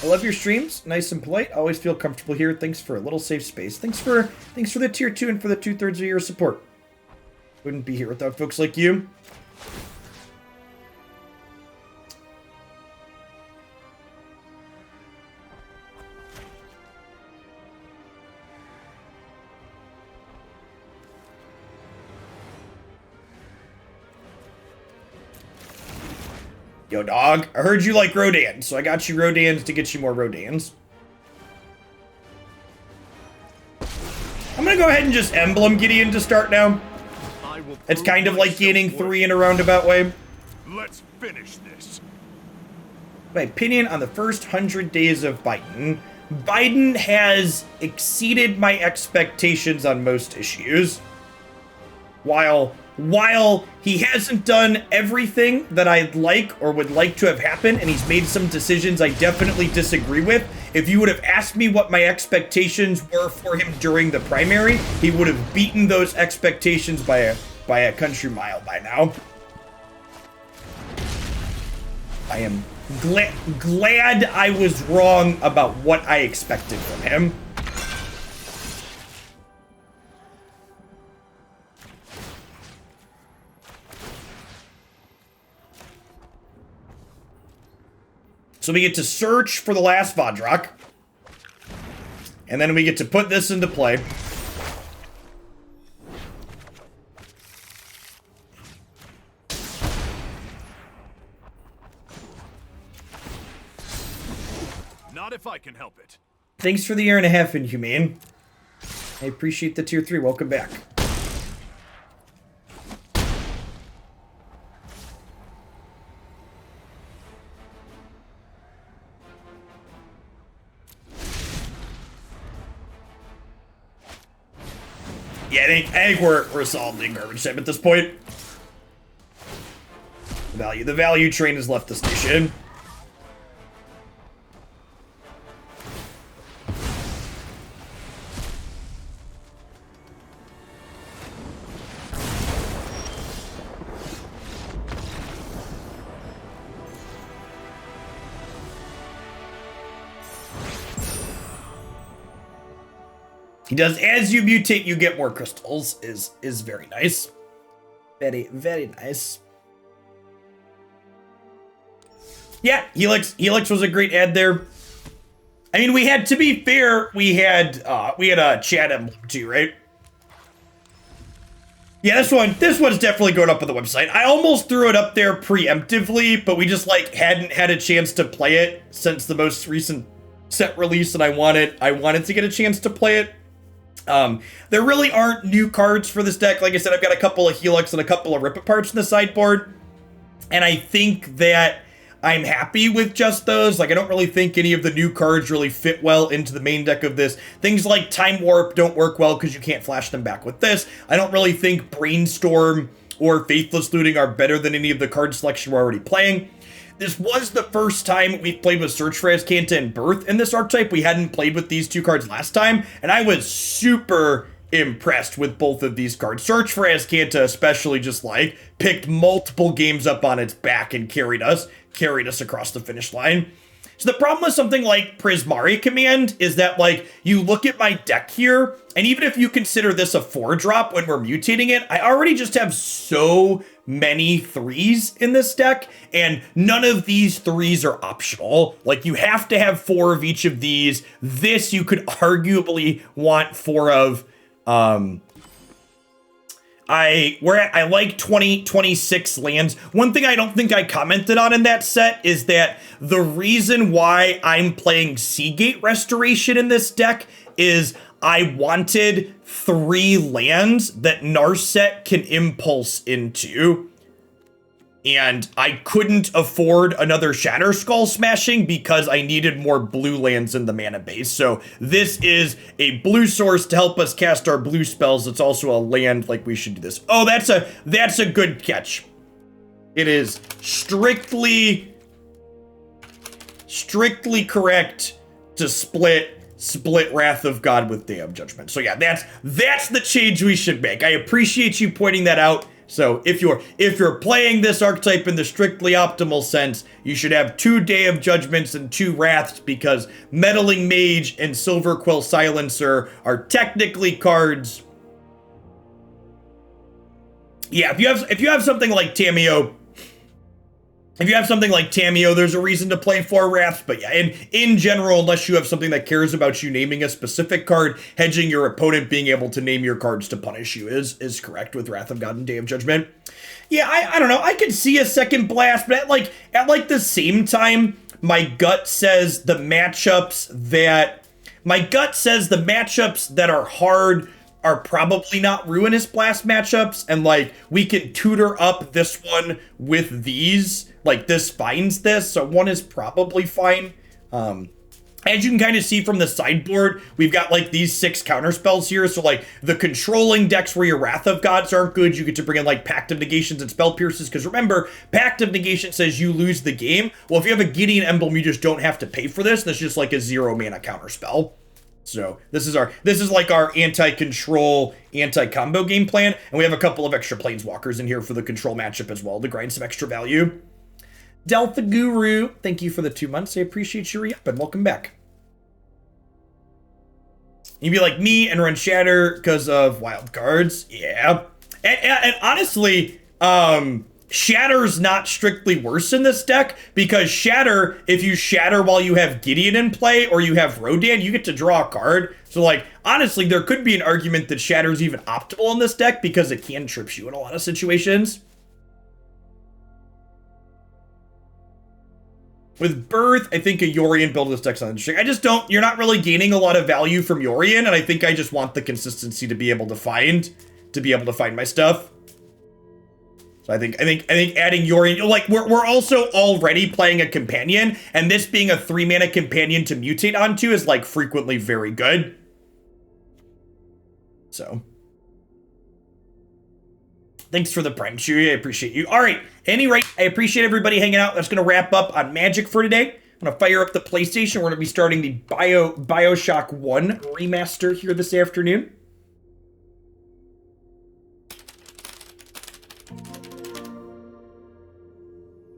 A: I love your streams. Nice and polite. Always feel comfortable here. Thanks for a little safe space. Thanks for the tier 2 and for the 2/3 of your support. Wouldn't be here without folks like you. Yo, dog. I heard you like Rodans, so I got you Rodans to get you more Rodans. I'm gonna go ahead and just emblem Gideon to start now. It's kind of like gaining 3 in a roundabout way.
B: Let's finish this.
A: My opinion on the first 100 days of Biden. Biden has exceeded my expectations on most issues. While he hasn't done everything that I'd like or would like to have happened, and he's made some decisions I definitely disagree with, if you would have asked me what my expectations were for him during the primary, he would have beaten those expectations by a country mile by now. I am glad I was wrong about what I expected from him. So we get to search for the last Vadrok. And then we get to put this into play.
B: Not if I can help it.
A: Thanks for the year and a half, Inhumane. I appreciate the tier 3. Welcome back. Yeah, I think we're solid in garbage time at this point. The value train has left the station. He does, as you mutate, you get more crystals, is very nice. Very, very nice. Yeah, Helix was a great ad there. I mean, to be fair, we had a chat emblem too, right? Yeah, this one's definitely going up on the website. I almost threw it up there preemptively, but we just hadn't had a chance to play it since the most recent set release, and I wanted to get a chance to play it. There really aren't new cards for this deck. Like I said, I've got a couple of Helix and a couple of Rip-Aparts in the sideboard. And I think that I'm happy with just those. I don't really think any of the new cards really fit well into the main deck of this. Things like Time Warp don't work well because you can't flash them back with this. I don't really think Brainstorm or Faithless Looting are better than any of the card selection we're already playing. This was the first time we've played with Search for Azcanta and Birth in this archetype. We hadn't played with these 2 cards last time, and I was super impressed with both of these cards. Search for Azcanta especially just like picked multiple games up on its back and carried us across the finish line. So the problem with something like Prismari Command is that, like, you look at my deck here, and even if you consider this a 4-drop when we're mutating it, I already just have so many 3s in this deck, and none of these 3s are optional. Like, you have to have 4 of each of these. This you could arguably want 4 of. I like 26 lands. One thing I don't think I commented on in that set is that the reason why I'm playing Seagate Restoration in this deck is I wanted 3 lands that Narset can impulse into. And I couldn't afford another Shatterskull Smashing because I needed more blue lands in the mana base. So this is a blue source to help us cast our blue spells. It's also a land, like we should do this. Oh, that's a good catch. It is strictly correct to split Wrath of God with Day of Judgment. So yeah, that's the change we should make. I appreciate you pointing that out. So if you're playing this archetype in the strictly optimal sense, you should have 2 Day of Judgments and 2 Wraths, because Meddling Mage and Silverquill Silencer are technically cards. Yeah, if you have something like Tamiyo, there's a reason to play 4 Wraths, but yeah, in general, unless you have something that cares about you naming a specific card, hedging your opponent being able to name your cards to punish you is correct with Wrath of God and Day of Judgment. Yeah, I don't know, I could see a second blast, but at the same time, my gut says the matchups that are hard are probably not Ruinous Blast matchups, and like we can tutor up this one with these, like this finds this, so one is probably fine. As you can kind of see from the sideboard, we've got like these 6 counter spells here, so like the controlling decks where your Wrath of Gods aren't good, you get to bring in like Pact of Negations and Spell Pierces, because remember, Pact of Negation says you lose the game. Well, if you have a Gideon emblem, you just don't have to pay for this. That's just like a 0 mana counter spell. So this is like our anti-control, anti-combo game plan, and we have a couple of extra planeswalkers in here for the control matchup as well to grind some extra value. Delta Guru, thank you for the 2 months. I appreciate you re-up and welcome back. You'd be like me and run Shatter because of wild cards. Yeah. And honestly, Shatter's not strictly worse in this deck, because Shatter, if you Shatter while you have Gideon in play or you have Rodan, you get to draw a card. So like, honestly, there could be an argument that Shatter's even optimal in this deck because it can trip you in a lot of situations. With Birth, I think a Yorion build this deck's not interesting. You're not really gaining a lot of value from Yorion, and I think I just want the consistency to be able to find my stuff. So I think adding Yorion, like we're also already playing a companion, and this being a 3 mana companion to mutate onto is like frequently very good. So thanks for the Prime Chewy, I appreciate you. All right, any rate, I appreciate everybody hanging out. That's gonna wrap up on Magic for today. I'm gonna fire up the PlayStation. We're gonna be starting the BioShock 1 remaster here this afternoon.